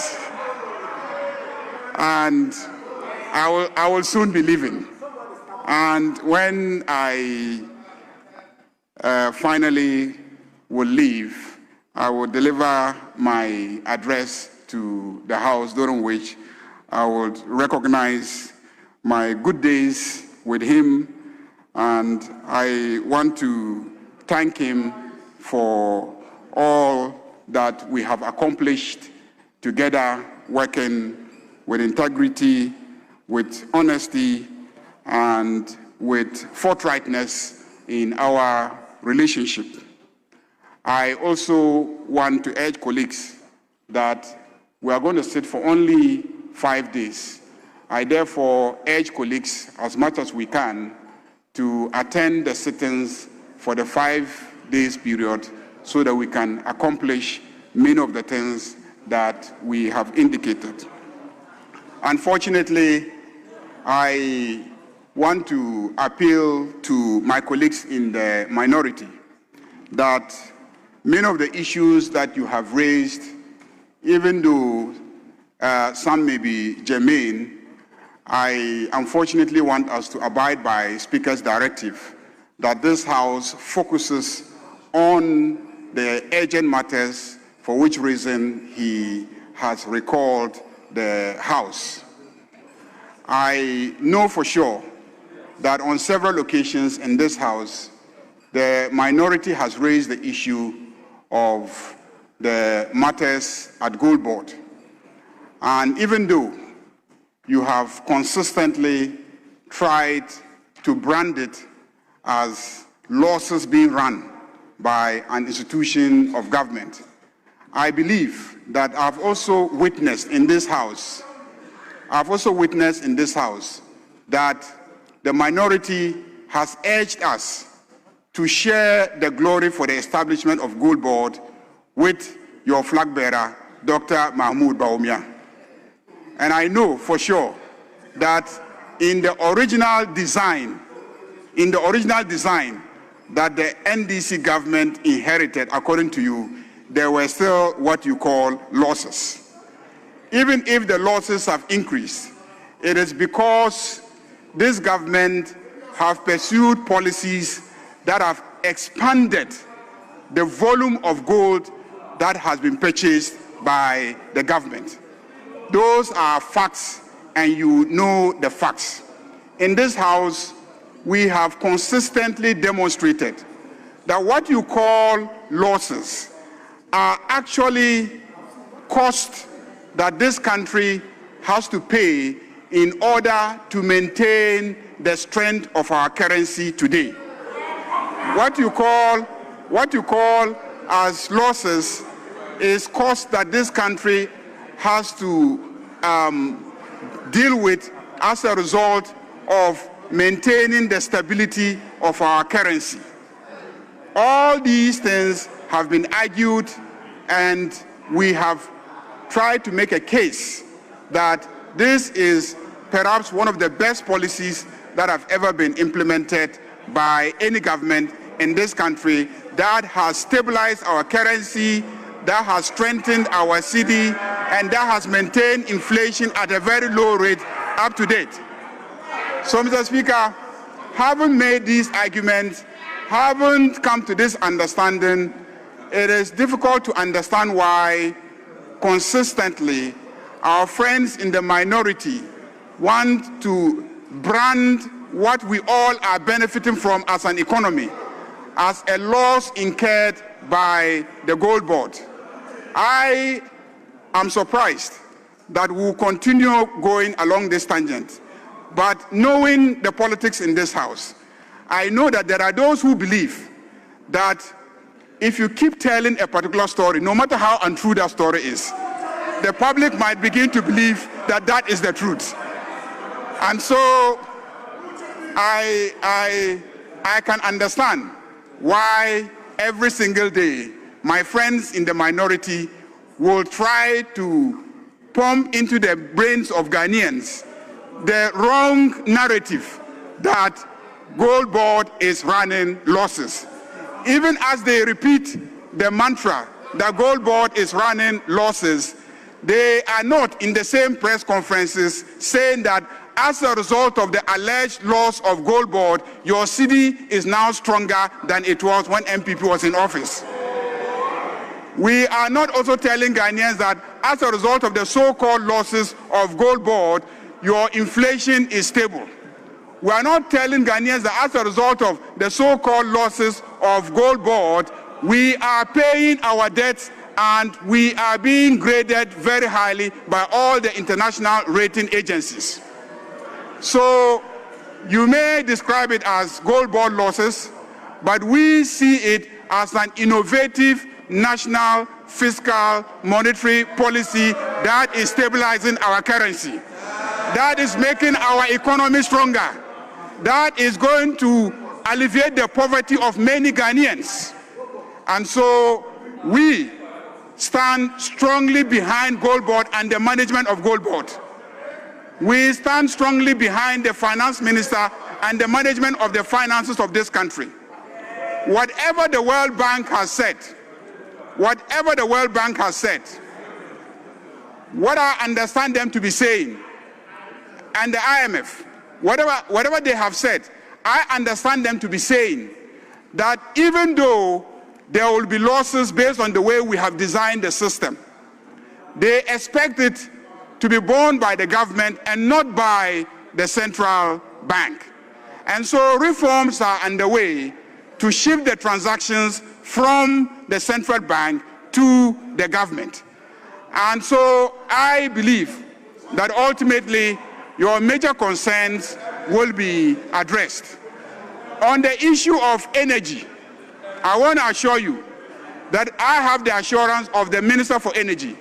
And I will soon be leaving. And when I finally will leave, I will deliver my address to the House, during which I would recognize my good days with him, and I want to thank him for all that we have accomplished together, working with integrity, with honesty, and with forthrightness in our relationship. I also want to urge colleagues that we are going to sit for only 5 days, I therefore urge colleagues as much as we can to attend the sittings for the 5 days period so that we can accomplish many of the things that we have indicated. Unfortunately, I want to appeal to my colleagues in the minority that many of the issues that you have raised, even though some may be germane, I unfortunately want us to abide by Speaker's directive that this House focuses on the urgent matters, for which reason he has recalled the House. I know for sure that on several occasions in this House, the minority has raised the issue of the matters at Gold Board. And even though you have consistently tried to brand it as losses being run by an institution of government, I believe that I've also witnessed in this House that the minority has urged us to share the glory for the establishment of Gold Board with your flag bearer, Dr. Mahmoud Bawumia. And I know for sure that in the original design that the NDC government inherited, according to you, there were still what you call losses. Even if the losses have increased, it is because this government have pursued policies that have expanded the volume of gold that has been purchased by the government. Those are facts, and you know the facts. In this House, we have consistently demonstrated that what you call losses are actually costs that this country has to pay in order to maintain the strength of our currency today. What you call as losses is costs that this country has to deal with as a result of maintaining the stability of our currency. All these things have been argued, and we have tried to make a case that this is perhaps one of the best policies that have ever been implemented by any government in this country that has stabilized our currency, that has strengthened our cedi, and that has maintained inflation at a very low rate up to date. So, Mr. Speaker, having made these arguments, haven't come to this understanding, it is difficult to understand why consistently our friends in the minority want to brand what we all are benefiting from as an economy as a loss incurred by the Gold Board. I am surprised that we will continue going along this tangent. But knowing the politics in this House, I know that there are those who believe that if you keep telling a particular story, no matter how untrue that story is, the public might begin to believe that that is the truth. And so I can understand why every single day my friends in the minority will try to pump into the brains of Ghanaians the wrong narrative that Gold Board is running losses. Even as they repeat the mantra that Gold Board is running losses, they are not in the same press conferences saying that as a result of the alleged loss of Gold Board, your cedi is now stronger than it was when MPP was in office. We are not also telling Ghanaians that as a result of the so-called losses of Gold Board, your inflation is stable. We are not telling Ghanaians that as a result of the so-called losses of Gold Board, we are paying our debts and we are being graded very highly by all the international rating agencies. So you may describe it as Gold Board losses, but we see it as an innovative national fiscal monetary policy that is stabilizing our currency. that is making our economy stronger, that is going to alleviate the poverty of many Ghanaians. And so we stand strongly behind Gold Board and the management of Gold Board. We stand strongly behind the finance minister and the management of the finances of this country. Whatever the World Bank has said, what I understand them to be saying, and the IMF, whatever they have said, I understand them to be saying that even though there will be losses based on the way we have designed the system, they expect it to be borne by the government and not by the central bank. And so reforms are underway to shift the transactions from the central bank to the government. And so I believe that ultimately your major concerns will be addressed. On the issue of energy, I want to assure you that I have the assurance of the Minister for Energy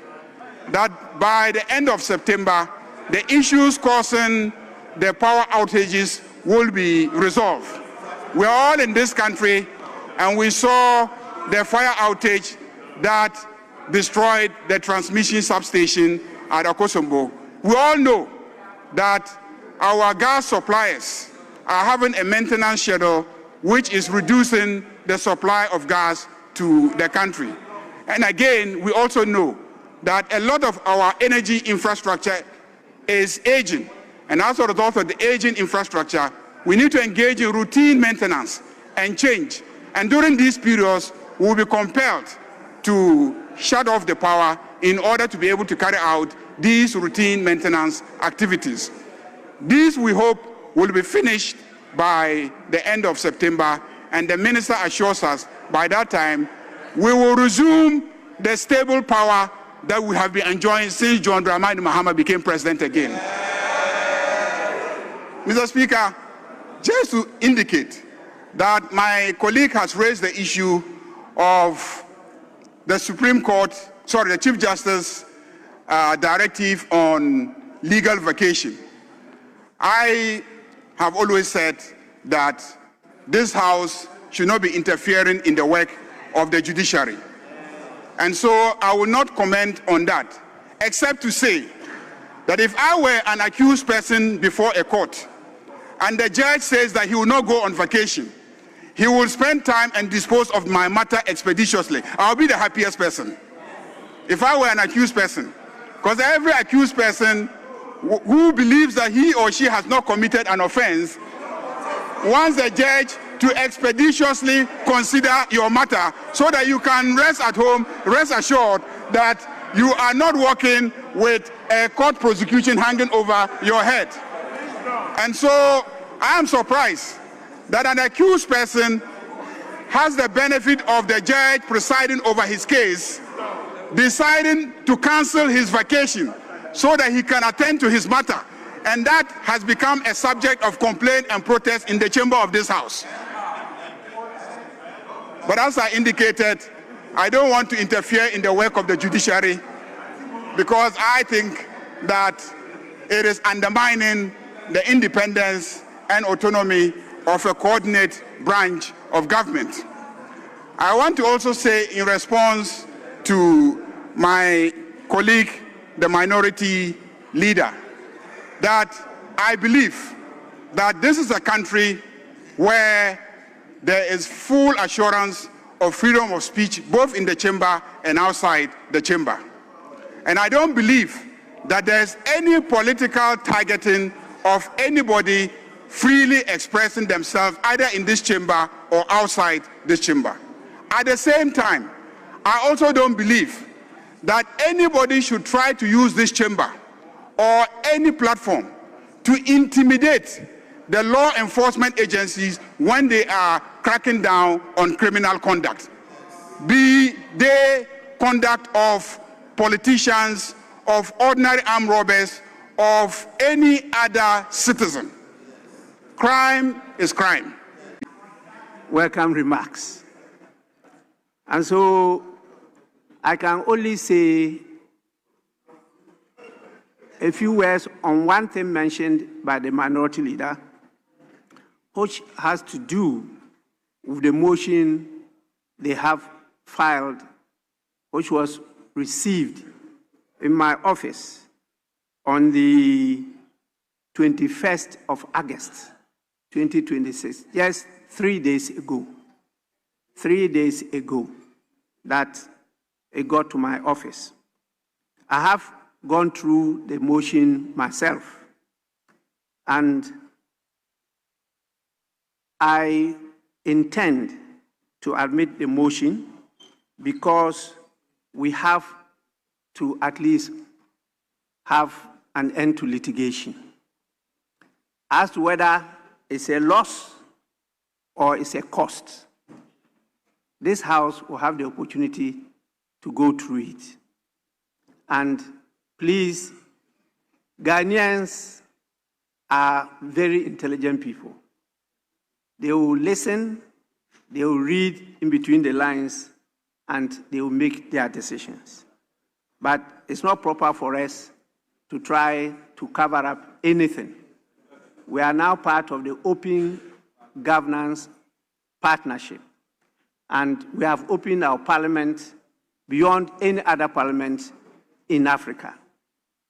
that by the end of September, the issues causing the power outages will be resolved. We're all in this country, and we saw the fire outage that destroyed the transmission substation at Akosombo. We all know that our gas suppliers are having a maintenance schedule which is reducing the supply of gas to the country. And again, we also know that a lot of our energy infrastructure is aging. And as a result of the aging infrastructure, we need to engage in routine maintenance and change. And during these periods, we'll be compelled to shut off the power in order to be able to carry out these routine maintenance activities. These, we hope, will be finished by the end of September, and the minister assures us by that time we will resume the stable power that we have been enjoying since John Dramani Mahama became president again. Mr. Speaker, just to indicate that my colleague has raised the issue of the the Chief Justice directive on legal vacation. I have always said that this House should not be interfering in the work of the judiciary. And so I will not comment on that, except to say that if I were an accused person before a court, and the judge says that he will not go on vacation, he will spend time and dispose of my matter expeditiously, I'll be the happiest person. If I were an accused person, because every accused person who believes that he or she has not committed an offense wants the judge to expeditiously consider your matter so that you can rest at home, rest assured that you are not working with a court prosecution hanging over your head. And so I am surprised that an accused person has the benefit of the judge presiding over his case, deciding to cancel his vacation so that he can attend to his matter. And that has become a subject of complaint and protest in the chamber of this House. But as I indicated, I don't want to interfere in the work of the judiciary because I think that it is undermining the independence and autonomy of a coordinate branch of government. I want to also say in response to my colleague, the minority leader, that I believe that this is a country where there is full assurance of freedom of speech, both in the chamber and outside the chamber. And I don't believe that there's any political targeting of anybody freely expressing themselves either in this chamber or outside this chamber. At the same time, I also don't believe that anybody should try to use this chamber or any platform to intimidate the law enforcement agencies when they are cracking down on criminal conduct, be they conduct of politicians, of ordinary armed robbers, of any other citizen. Crime is crime. Welcome remarks. And so I can only say a few words on one thing mentioned by the minority leader, which has to do with the motion they have filed, which was received in my office on the 21st of August, 2026, just 3 days ago. 3 days ago that it got to my office. I have gone through the motion myself, and I intend to admit the motion because we have to at least have an end to litigation. As to whether it's a loss or it's a cost, this House will have the opportunity to go through it. And please, Ghanaians are very intelligent people. They will listen, they will read in between the lines, and they will make their decisions. But it's not proper for us to try to cover up anything. We are now part of the Open Governance Partnership, and we have opened our parliament beyond any other parliament in Africa.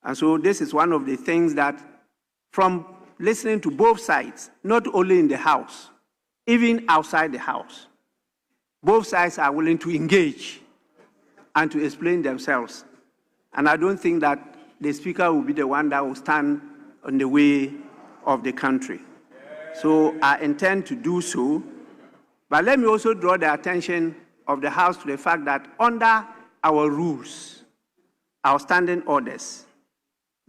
And so this is one of the things that, from listening to both sides, not only in the House, even outside the House, both sides are willing to engage and to explain themselves. And I don't think that the Speaker will be the one that will stand on the way of the country. So I intend to do so. But let me also draw the attention of the House to the fact that under our rules, our standing orders,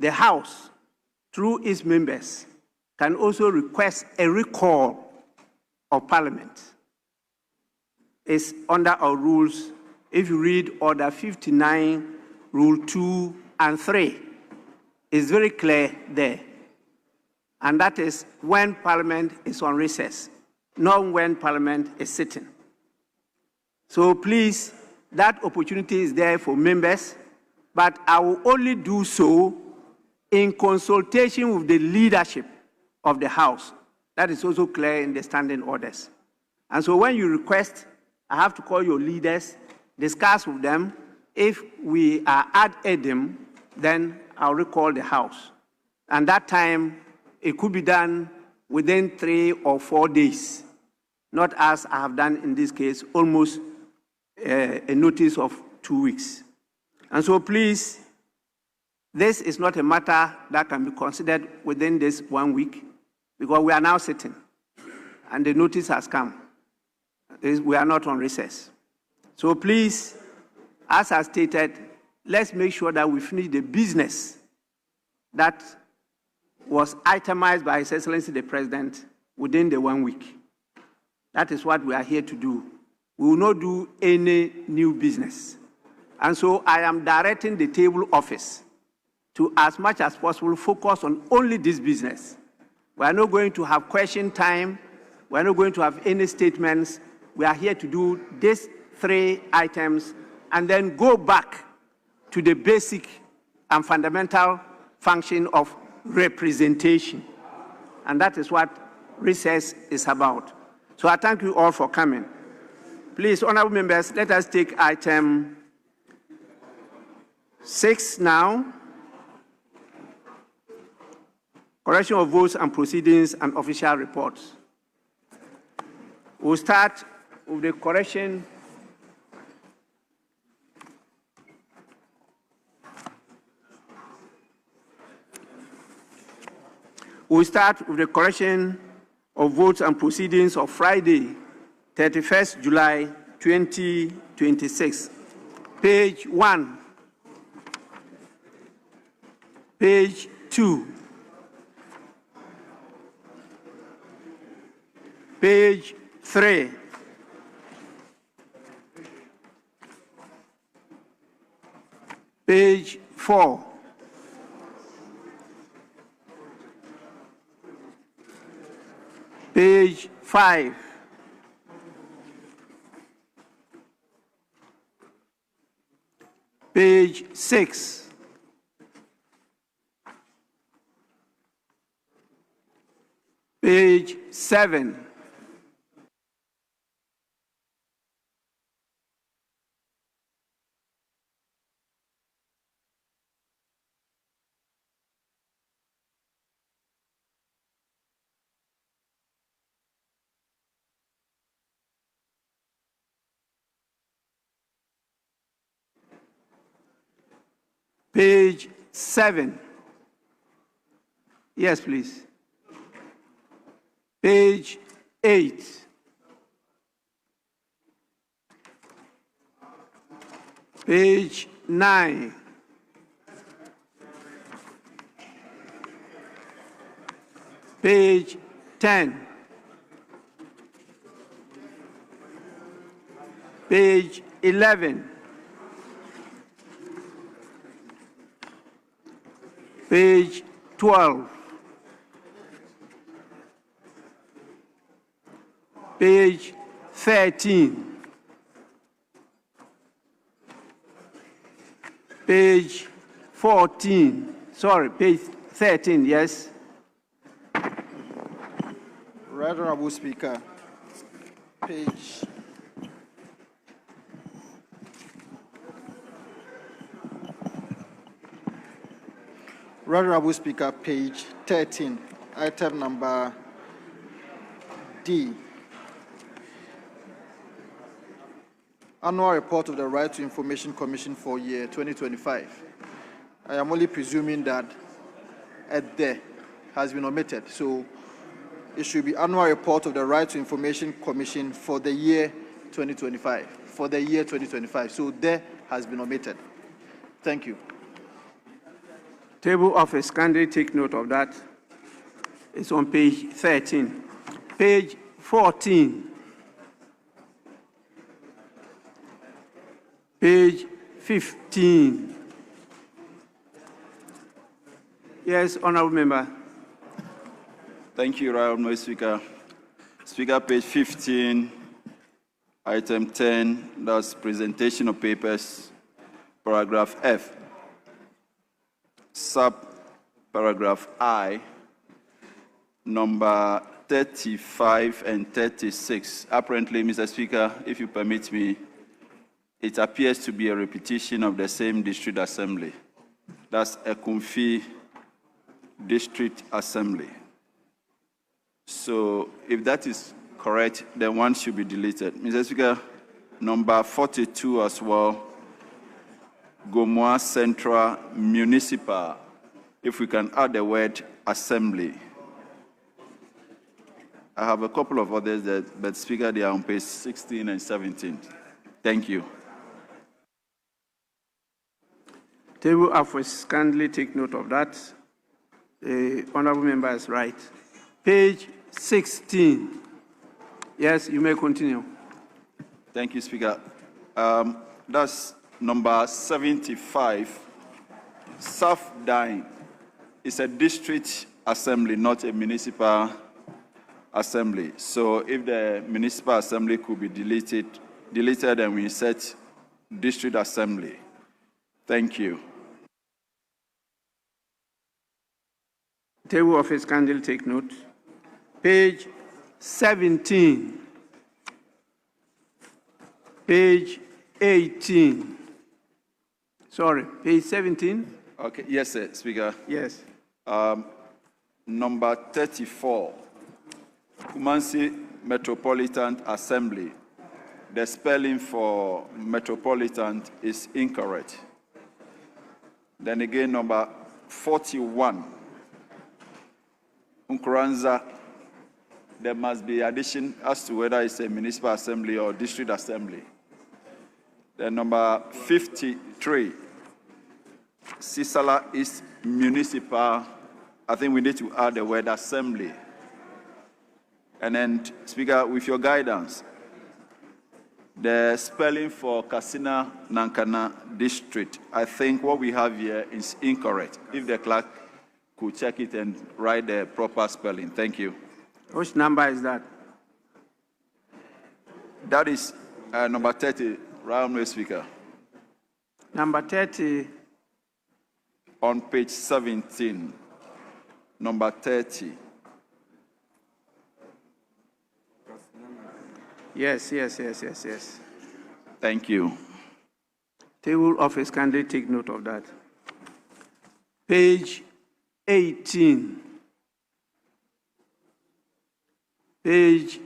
the House, through its members, can also request a recall of Parliament. It's under our rules. If you read Order 59, Rule 2 and 3, it's very clear there. And that is when Parliament is on recess, not when Parliament is sitting. So please, that opportunity is there for members, but I will only do so in consultation with the leadership of the House. That is also clear in the standing orders. And so when you request, I have to call your leaders, discuss with them. If we are ad idem, then I'll recall the House. And that time, it could be done within 3 or 4 days, not as I have done in this case, almost a notice of 2 weeks. And so please, this is not a matter that can be considered within this 1 week, because we are now sitting, and the notice has come. We are not on recess. So please, as I stated, let's make sure that we finish the business that was itemized by His Excellency the President within the 1 week. That is what we are here to do. We will not do any new business. And so I am directing the table office to, as much as possible, focus on only this business. We are not going to have question time. We are not going to have any statements. We are here to do these 3 items and then go back to the basic and fundamental function of representation. And that is what recess is about. So I thank you all for coming. Please, honorable members, let us take item 6 now. Correction of votes and proceedings and official reports. We'll start with the correction of votes and proceedings of Friday, 31st July 2026. Page 1, page 2, page 3, page 4, page 5, page 6, Page 7. Page 7. Yes, please. Page 8. Page 9. Page 10. Page 11. Page 12. Page 13. Page 14. Sorry, page 13, yes. Right Honorable Speaker, page Right Honorable Speaker, page 13, item number D. Annual report of the Right to Information Commission for year 2025. I am only presuming that a "the" has been omitted, so it should be annual report of the Right to Information Commission for the year 2025. For the year 2025, so "the" has been omitted. Thank you. Table of office, kindly take note of that. It's on page 13. Page 14. Page 15. Yes, Honorable Member. Thank you, Honorable Speaker. Speaker, page 15, item 10, that's presentation of papers, paragraph F. Sub-paragraph I, number 35 and 36. Apparently, Mr. Speaker, if you permit me, it appears to be a repetition of the same district assembly. That's a Gyamfi district assembly. So if that is correct, then one should be deleted. Mr. Speaker, number 42 as well, Gomoa Central Municipal, if we can add the word assembly. I have a couple of others, but Speaker, they are on page 16 and 17. Thank you. Table of office, kindly take note of that. The Honorable Member is right. Page 16. Yes, you may continue. Thank you, Speaker. That's number 75. South Dine is a district assembly, not a municipal assembly. So if the municipal assembly could be deleted and we insert district assembly. Thank you. Table of office, kindly take note. Page 17. Page 18. Sorry, page 17? Okay, yes, sir, Speaker. Yes. Number 34, Kumasi Metropolitan Assembly. The spelling for metropolitan is incorrect. Then again, number 41, Nkuranza. There must be addition as to whether it's a municipal assembly or district assembly. Then number 53, Sisala is municipal. I think we need to add the word assembly. And then, Speaker, with your guidance, the spelling for Kasina Nankana district, I think what we have here is incorrect. If the clerk could check it and write the proper spelling. Thank you. Which number is that? That is number 30, Honorable Speaker. Number 30. On page 17, number 30. Yes. Thank you. Table office, kindly take note of that. Page 18. Page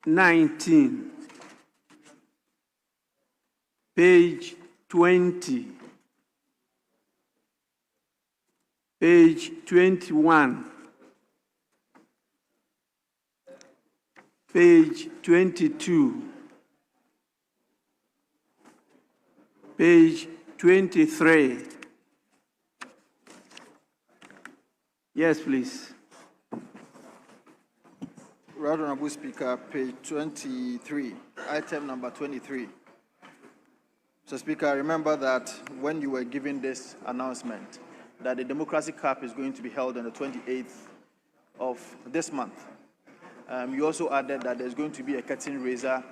19. Page 20. Page 21. Page 22. Page 23. Yes, please. Right Honorable Speaker, page 23, item number 23. Mr. Speaker, remember that when you were giving this announcement that the Democracy Cup is going to be held on the 28th of this month, you also added that there's going to be a curtain raiser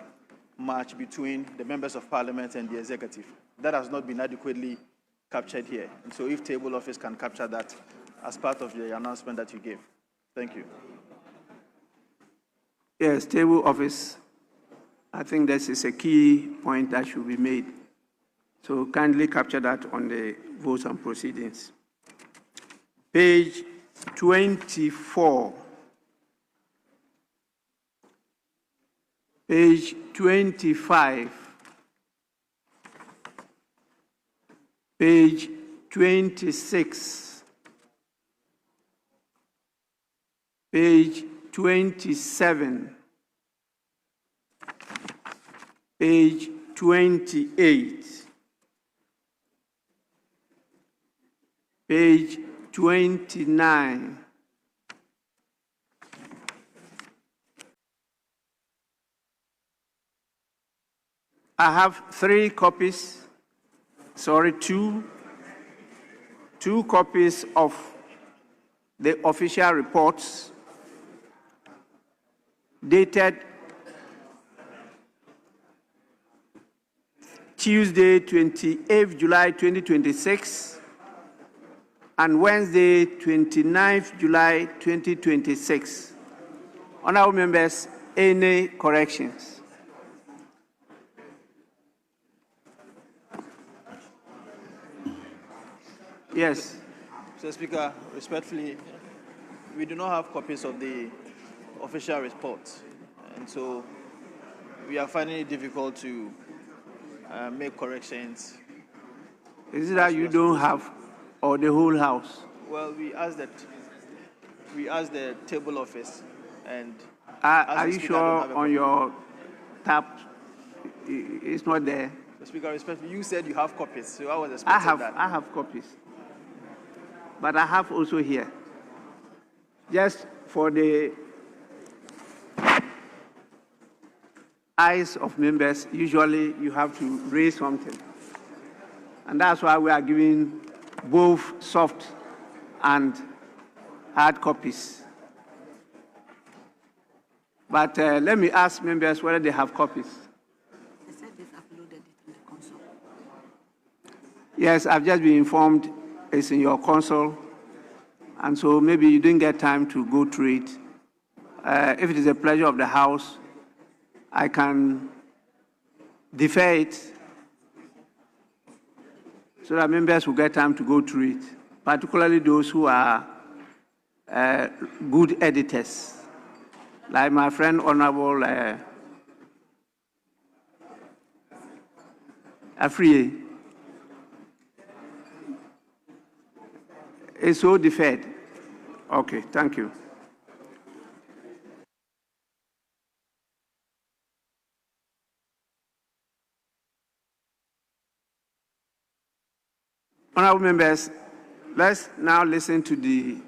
match between the members of parliament and the executive. That has not been adequately captured here. And so if table office can capture that as part of the announcement that you gave. Thank you. Yes, table office. I think this is a key point that should be made. So kindly capture that on the votes and proceedings. Page 24. Page 25. Page 26. Page 27. Page 28. Page 29. I have two copies of the official reports dated Tuesday, 28th July 2026, and Wednesday, 29th July 2026. Honorable members, any corrections? Yes. Mr. Speaker, respectfully, we do not have copies of the official reports, and so we are finding it difficult to make corrections. Is it that you don't have, or the whole house? Well, we asked the table office, and Are you sure on your tab it's not there? Mr. Speaker, respectfully, you said you have copies, so I was expecting that. I have copies, but I have also here. Just for the eyes of members, usually you have to raise something. And that's why we are giving both soft and hard copies. But let me ask members whether they have copies. They said they've uploaded it in the console. Yes, I've just been informed it's in your console. And so maybe you didn't get time to go through it. If it is a pleasure of the House, I can defer it so that members will get time to go through it, particularly those who are good editors, like my friend Honorable Afenyo. It's so deferred. Okay, thank you. Honorable members, let's now listen to the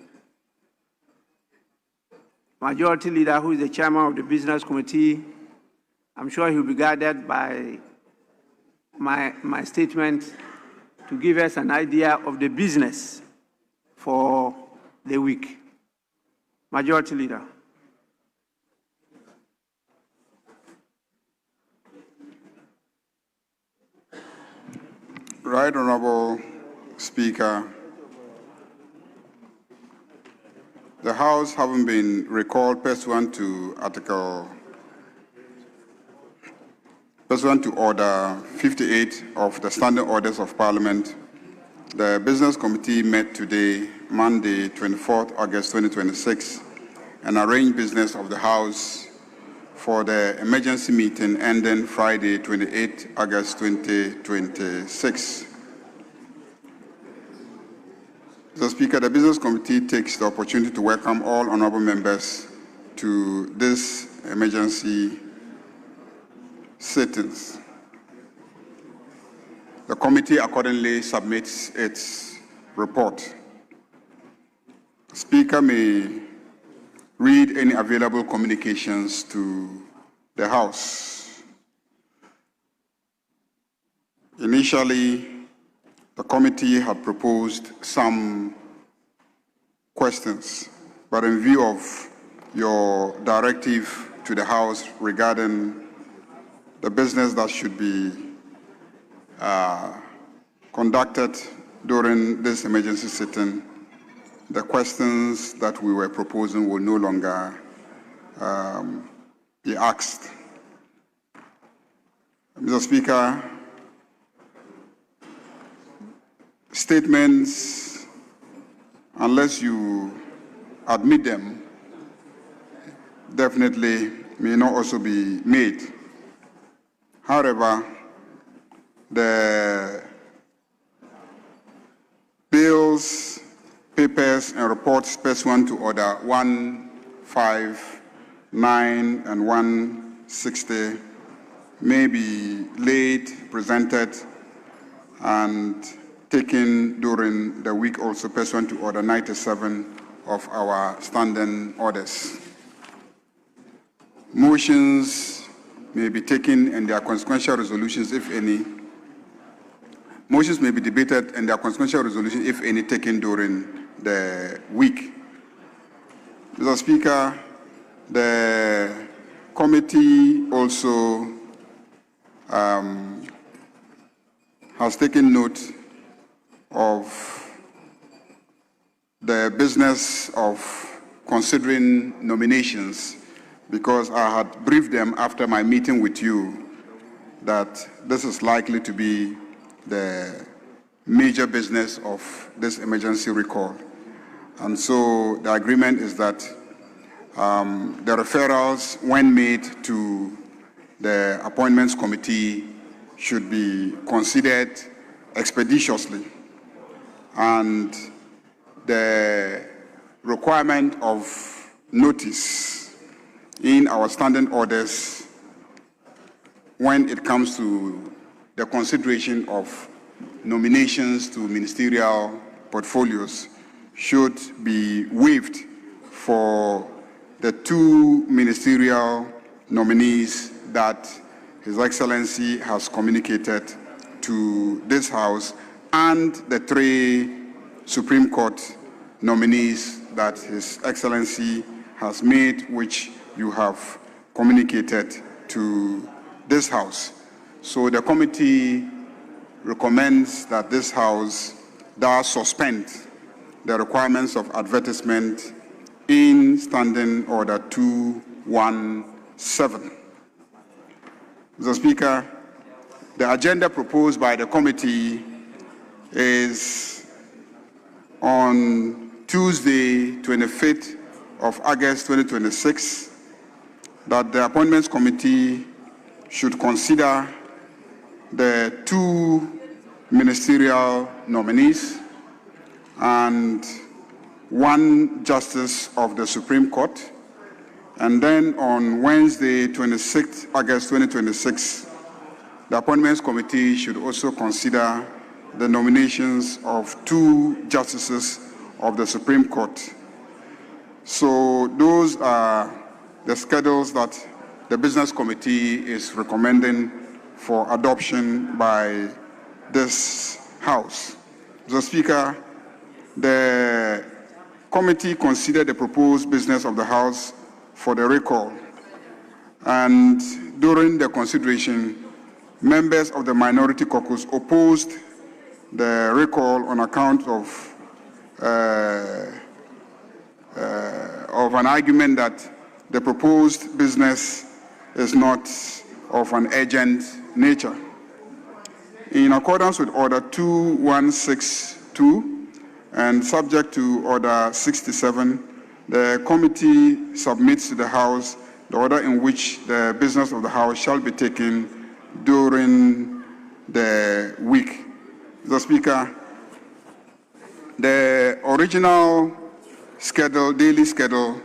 Majority Leader, who is the Chairman of the Business Committee. I'm sure he'll be guided by my statement to give us an idea of the business for the week. Majority Leader. Right Honorable Speaker, the House having been recalled pursuant to Article Pursuant to Order 58 of the Standing Orders of Parliament, the Business Committee met today, Monday, 24th August 2026, and arranged business of the House for the emergency meeting ending Friday, 28th August 2026. Mr. Speaker, the Business Committee takes the opportunity to welcome all honorable members to this emergency sittings. The committee accordingly submits its report. The Speaker may read any available communications to the House. Initially, the committee had proposed some questions, but in view of your directive to the House regarding the business that should be conducted during this emergency sitting, the questions that we were proposing will no longer be asked. Mr. Speaker, statements, unless you admit them, definitely may not also be made. However, the bills, papers, and reports pursuant to Order 159 and 160 may be laid, presented, and taken during the week also pursuant to Order 97 of our standing orders. Motions may be taken and their consequential resolutions, if any. Motions may be debated and their consequential resolution, if any, taken during the week. Mr. Speaker, the committee also has taken note of the business of considering nominations, because I had briefed them after my meeting with you that this is likely to be the major business of this emergency recall. And so the agreement is that the referrals, when made to the Appointments Committee, should be considered expeditiously. And the requirement of notice in our standing orders when it comes to the consideration of nominations to ministerial portfolios should be waived for the two ministerial nominees that His Excellency has communicated to this House and the three Supreme Court nominees that His Excellency has made, which you have communicated to this House. So the committee recommends that this House does suspend the requirements of advertisement in Standing Order 217. Mr. Speaker, the agenda proposed by the committee is on Tuesday, 25th of August 2026, that the Appointments Committee should consider the two ministerial nominees and one justice of the Supreme Court. And then on Wednesday, 26th August 2026, the Appointments Committee should also consider the nominations of two justices of the Supreme Court. So those are the schedules that the Business Committee is recommending for adoption by this House. Mr. Speaker, the committee considered the proposed business of the House for the recall, and during the consideration, members of the minority caucus opposed the recall on account of an argument that the proposed business is not of an urgent nature. In accordance with Order 2162 and subject to Order 67, the committee submits to the House the order in which the business of the House shall be taken during the week. Mr. Speaker, the original schedule, daily schedule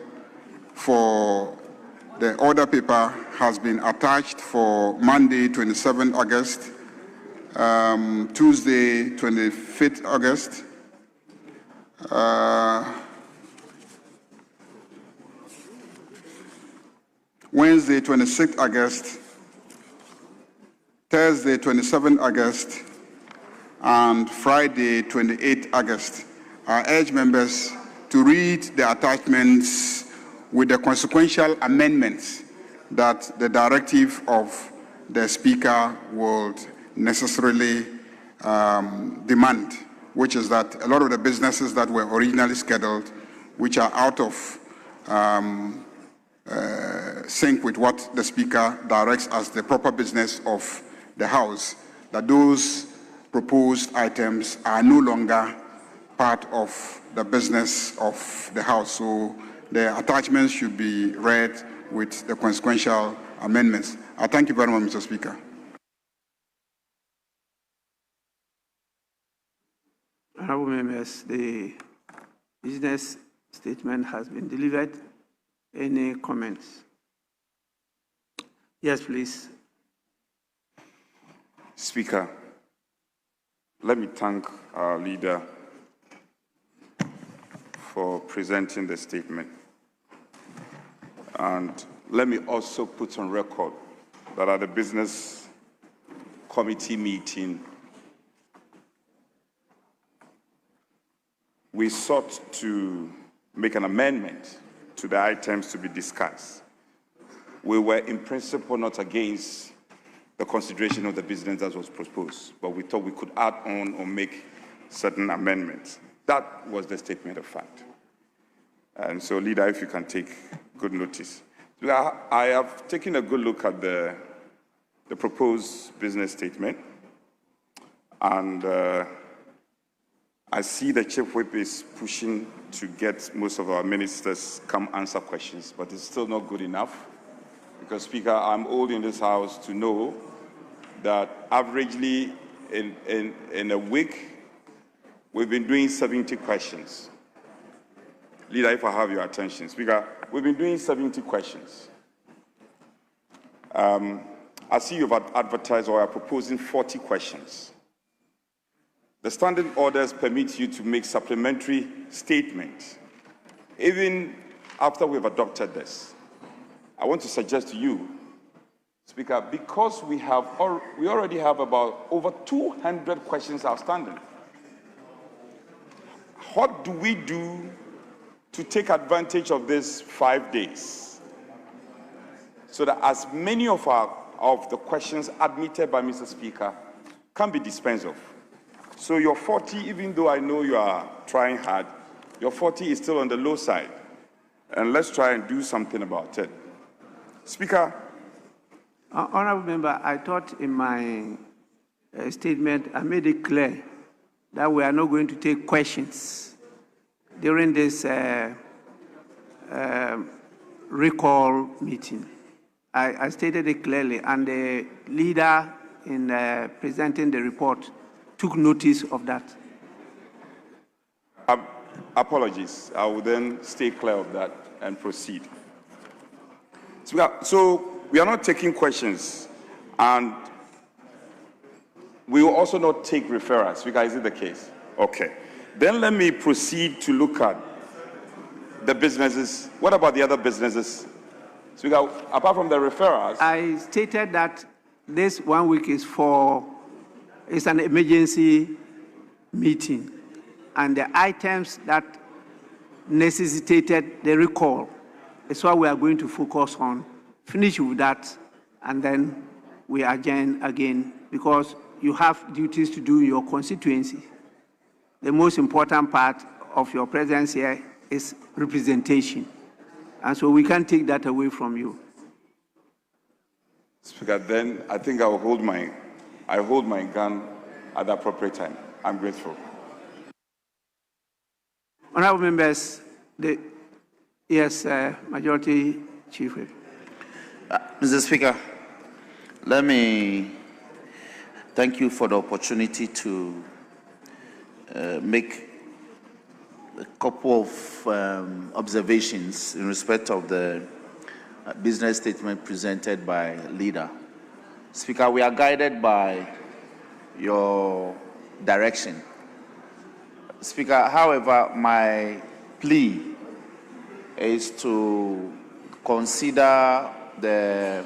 for the order paper has been attached for Monday, 27th August, Tuesday, 25th August, Wednesday, 26th August, Thursday, 27th August, and Friday, 28th August. I urge members to read the attachments with the consequential amendments that the directive of the Speaker would necessarily demand, which is that a lot of the businesses that were originally scheduled, which are out of sync with what the Speaker directs as the proper business of the House, that those proposed items are no longer part of the business of the House. So the attachments should be read with the consequential amendments. I thank you very much, Mr. Speaker. Honourable members, the business statement has been delivered. Any comments? Yes, please. Speaker, let me thank our leader for presenting the statement. And let me also put on record that at the business committee meeting, we sought to make an amendment to the items to be discussed. We were in principle not against the consideration of the business that was proposed, but we thought we could add on or make certain amendments. That was the statement of fact. And so, Leader, if you can take good notice. I have taken a good look at the proposed business statement, and I see the Chief Whip is pushing to get most of our ministers come answer questions, but it's still not good enough. Because, Speaker, I'm old in this House to know that averagely in a week, we've been doing 70 questions. Leader, if I have your attention. Speaker, we've been doing 70 questions. I see you've advertised or are proposing 40 questions. The standing orders permit you to make supplementary statements. Even after we've adopted this, I want to suggest to you, Speaker, because we already have about over 200 questions outstanding. What do we do to take advantage of this 5 days so that as many of the questions admitted by Mr. Speaker can be dispensed of? So your 40, even though I know you are trying hard, your 40 is still on the low side. And let's try and do something about it. Speaker. Honourable Member, I thought in my statement I made it clear that we are not going to take questions during this recall meeting. I stated it clearly, and the leader in presenting the report took notice of that. Apologies. I will then stay clear of that and proceed. So we are not taking questions, and we will also not take referrals. Speaker, is it the case? Okay. Then let me proceed to look at the businesses. What about the other businesses? Speaker, apart from the referrals. I stated that this 1 week is it's an emergency meeting, and the items that necessitated the recall is what we are going to focus on. Finish with that, and then we adjourn again, because you have duties to do in your constituency. The most important part of your presence here is representation, and so we can't take that away from you. Speaker, then I think I hold my gun at the appropriate time. I'm grateful. Honorable members, yes, Majority Chief Whip. Mr. Speaker, let me thank you for the opportunity to make a couple of observations in respect of the business statement presented by leader. Speaker, we are guided by your direction. Speaker, however, my plea is to consider the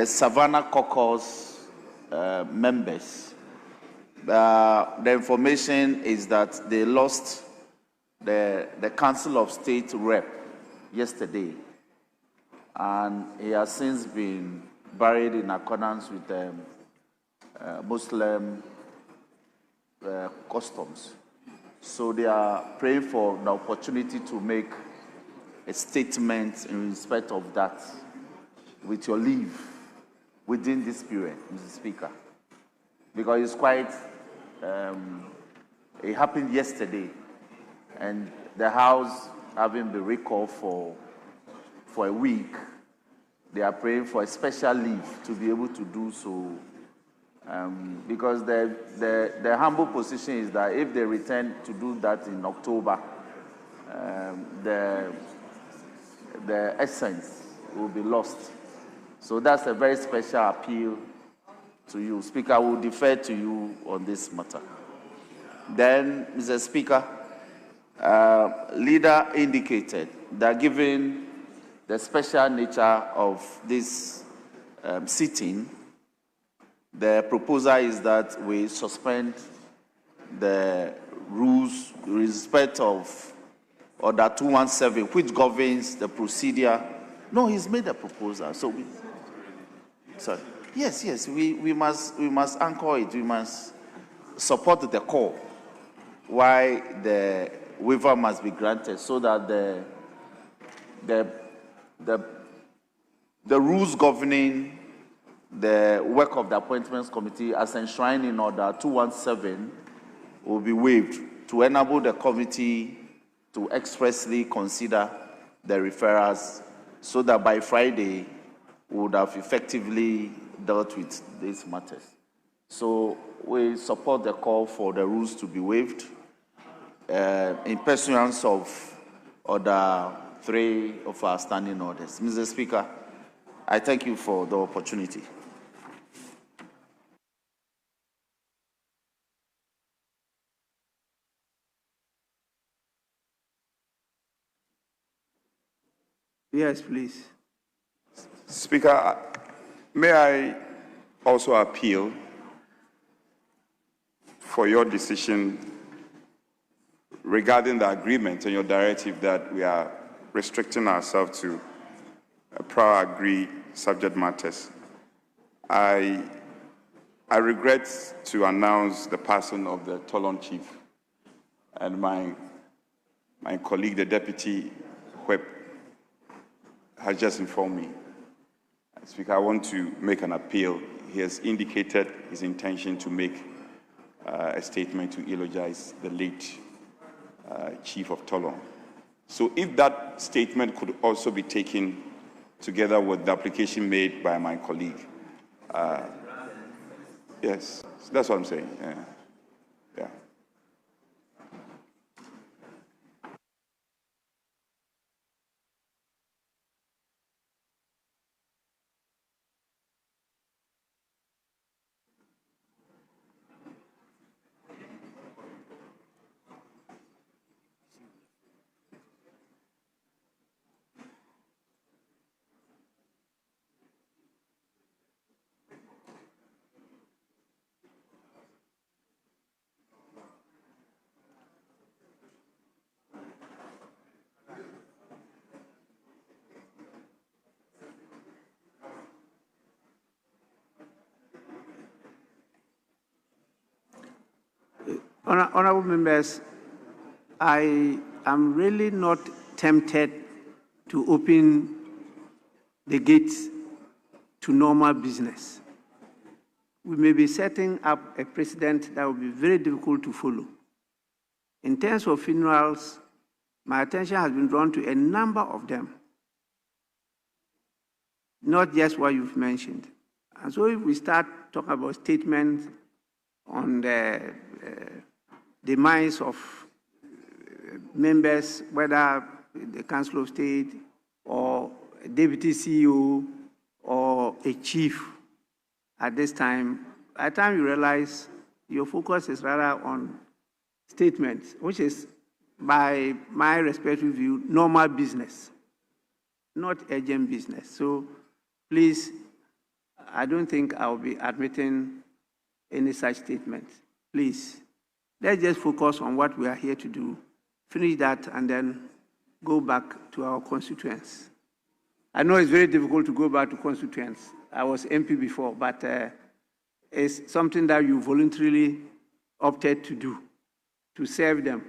Savannah Caucus members. The information is that they lost the Council of State rep yesterday, and he has since been buried in accordance with the Muslim customs. So they are praying for the opportunity to make a statement in respect of that, with your leave, within this period, Mr. Speaker. Because it's quite, it happened yesterday, and the House having been recalled for a week, they are praying for a special leave to be able to do so. Because the humble position is that if they return to do that in October, the essence will be lost. So that's a very special appeal to you. Speaker, I will defer to you on this matter. Then, Mr. Speaker, leader indicated that given the special nature of this sitting, the proposal is that we suspend the rules in respect of Order 217, which governs the procedure. No, he's made a proposal. So we, sorry. Yes, we must anchor it. We must support the call. Why the waiver must be granted, so that the rules governing the work of the Appointments Committee as enshrined in Order 217 will be waived to enable the committee to expressly consider the referrals, so that by Friday we would have effectively dealt with these matters. So we support the call for the rules to be waived in pursuance of Order 3 of our standing orders. Mr. Speaker, I thank you for the opportunity. Yes, please. Speaker, may I also appeal for your decision regarding the agreement and your directive that we are restricting ourselves to prior agreed subject matters. I regret to announce the passing of the Tolon chief, and my colleague, the deputy whip, has just informed me. Speaker, I want to make an appeal. He has indicated his intention to make a statement to eulogize the late chief of Tolon. So if that statement could also be taken together with the application made by my colleague. Yes, that's what I'm saying. Yeah. Honorable members, I am really not tempted to open the gates to normal business. We may be setting up a precedent that will be very difficult to follow. In terms of funerals, my attention has been drawn to a number of them, not just what you've mentioned. And so if we start talking about statements on the demise of members, whether the Council of State or a deputy CEO or a chief at this time, by the time you realize your focus is rather on statements, which is, by my respective view, normal business, not urgent business. So please, I don't think I'll be admitting any such statements. Please, let's just focus on what we are here to do, finish that, and then go back to our constituents. I know it's very difficult to go back to constituents. I was MP before, but it's something that you voluntarily opted to do, to serve them.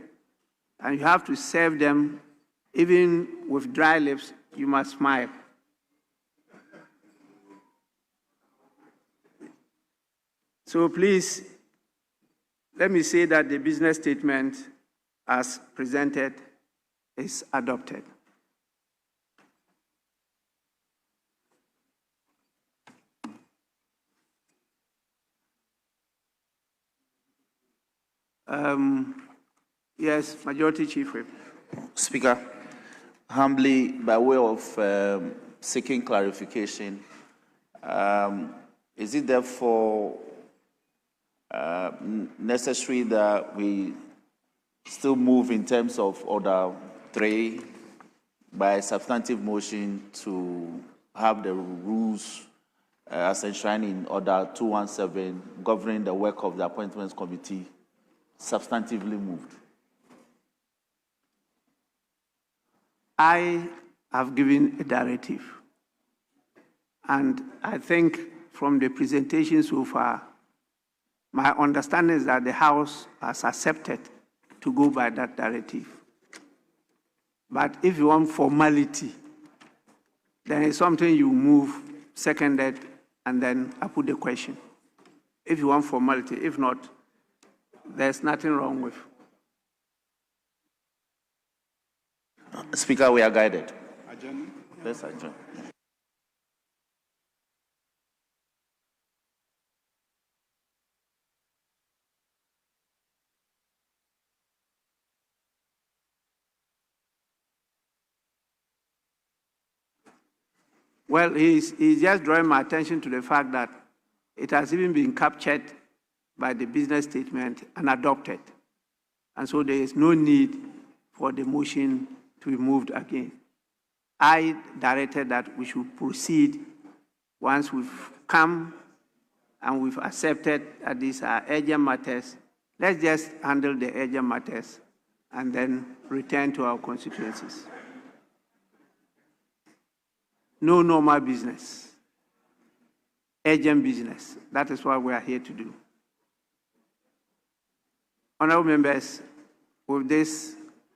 And you have to serve them, even with dry lips, you must smile. So please, let me say that the business statement as presented is adopted. Yes, Majority Chief Whip. Speaker, humbly, by way of seeking clarification, is it therefore necessary that we still move in terms of Order 3 by substantive motion to have the rules as enshrined in Order 217 governing the work of the Appointments Committee substantively moved? I have given a directive, and I think from the presentation so far, my understanding is that the House has accepted to go by that directive. But if you want formality, then it's something you move, seconded, and then I put the question. If you want formality, if not, there's nothing wrong with. Speaker, we are guided. Adjourn. Let's adjourn. Well, he's just drawing my attention to the fact that it has even been captured by the business statement and adopted. And so there is no need for the motion to be moved again. I directed that we should proceed once we've come and we've accepted that these are urgent matters. Let's just handle the urgent matters and then return to our constituencies. No normal business, urgent business. That is what we are here to do. Honorable members, with this,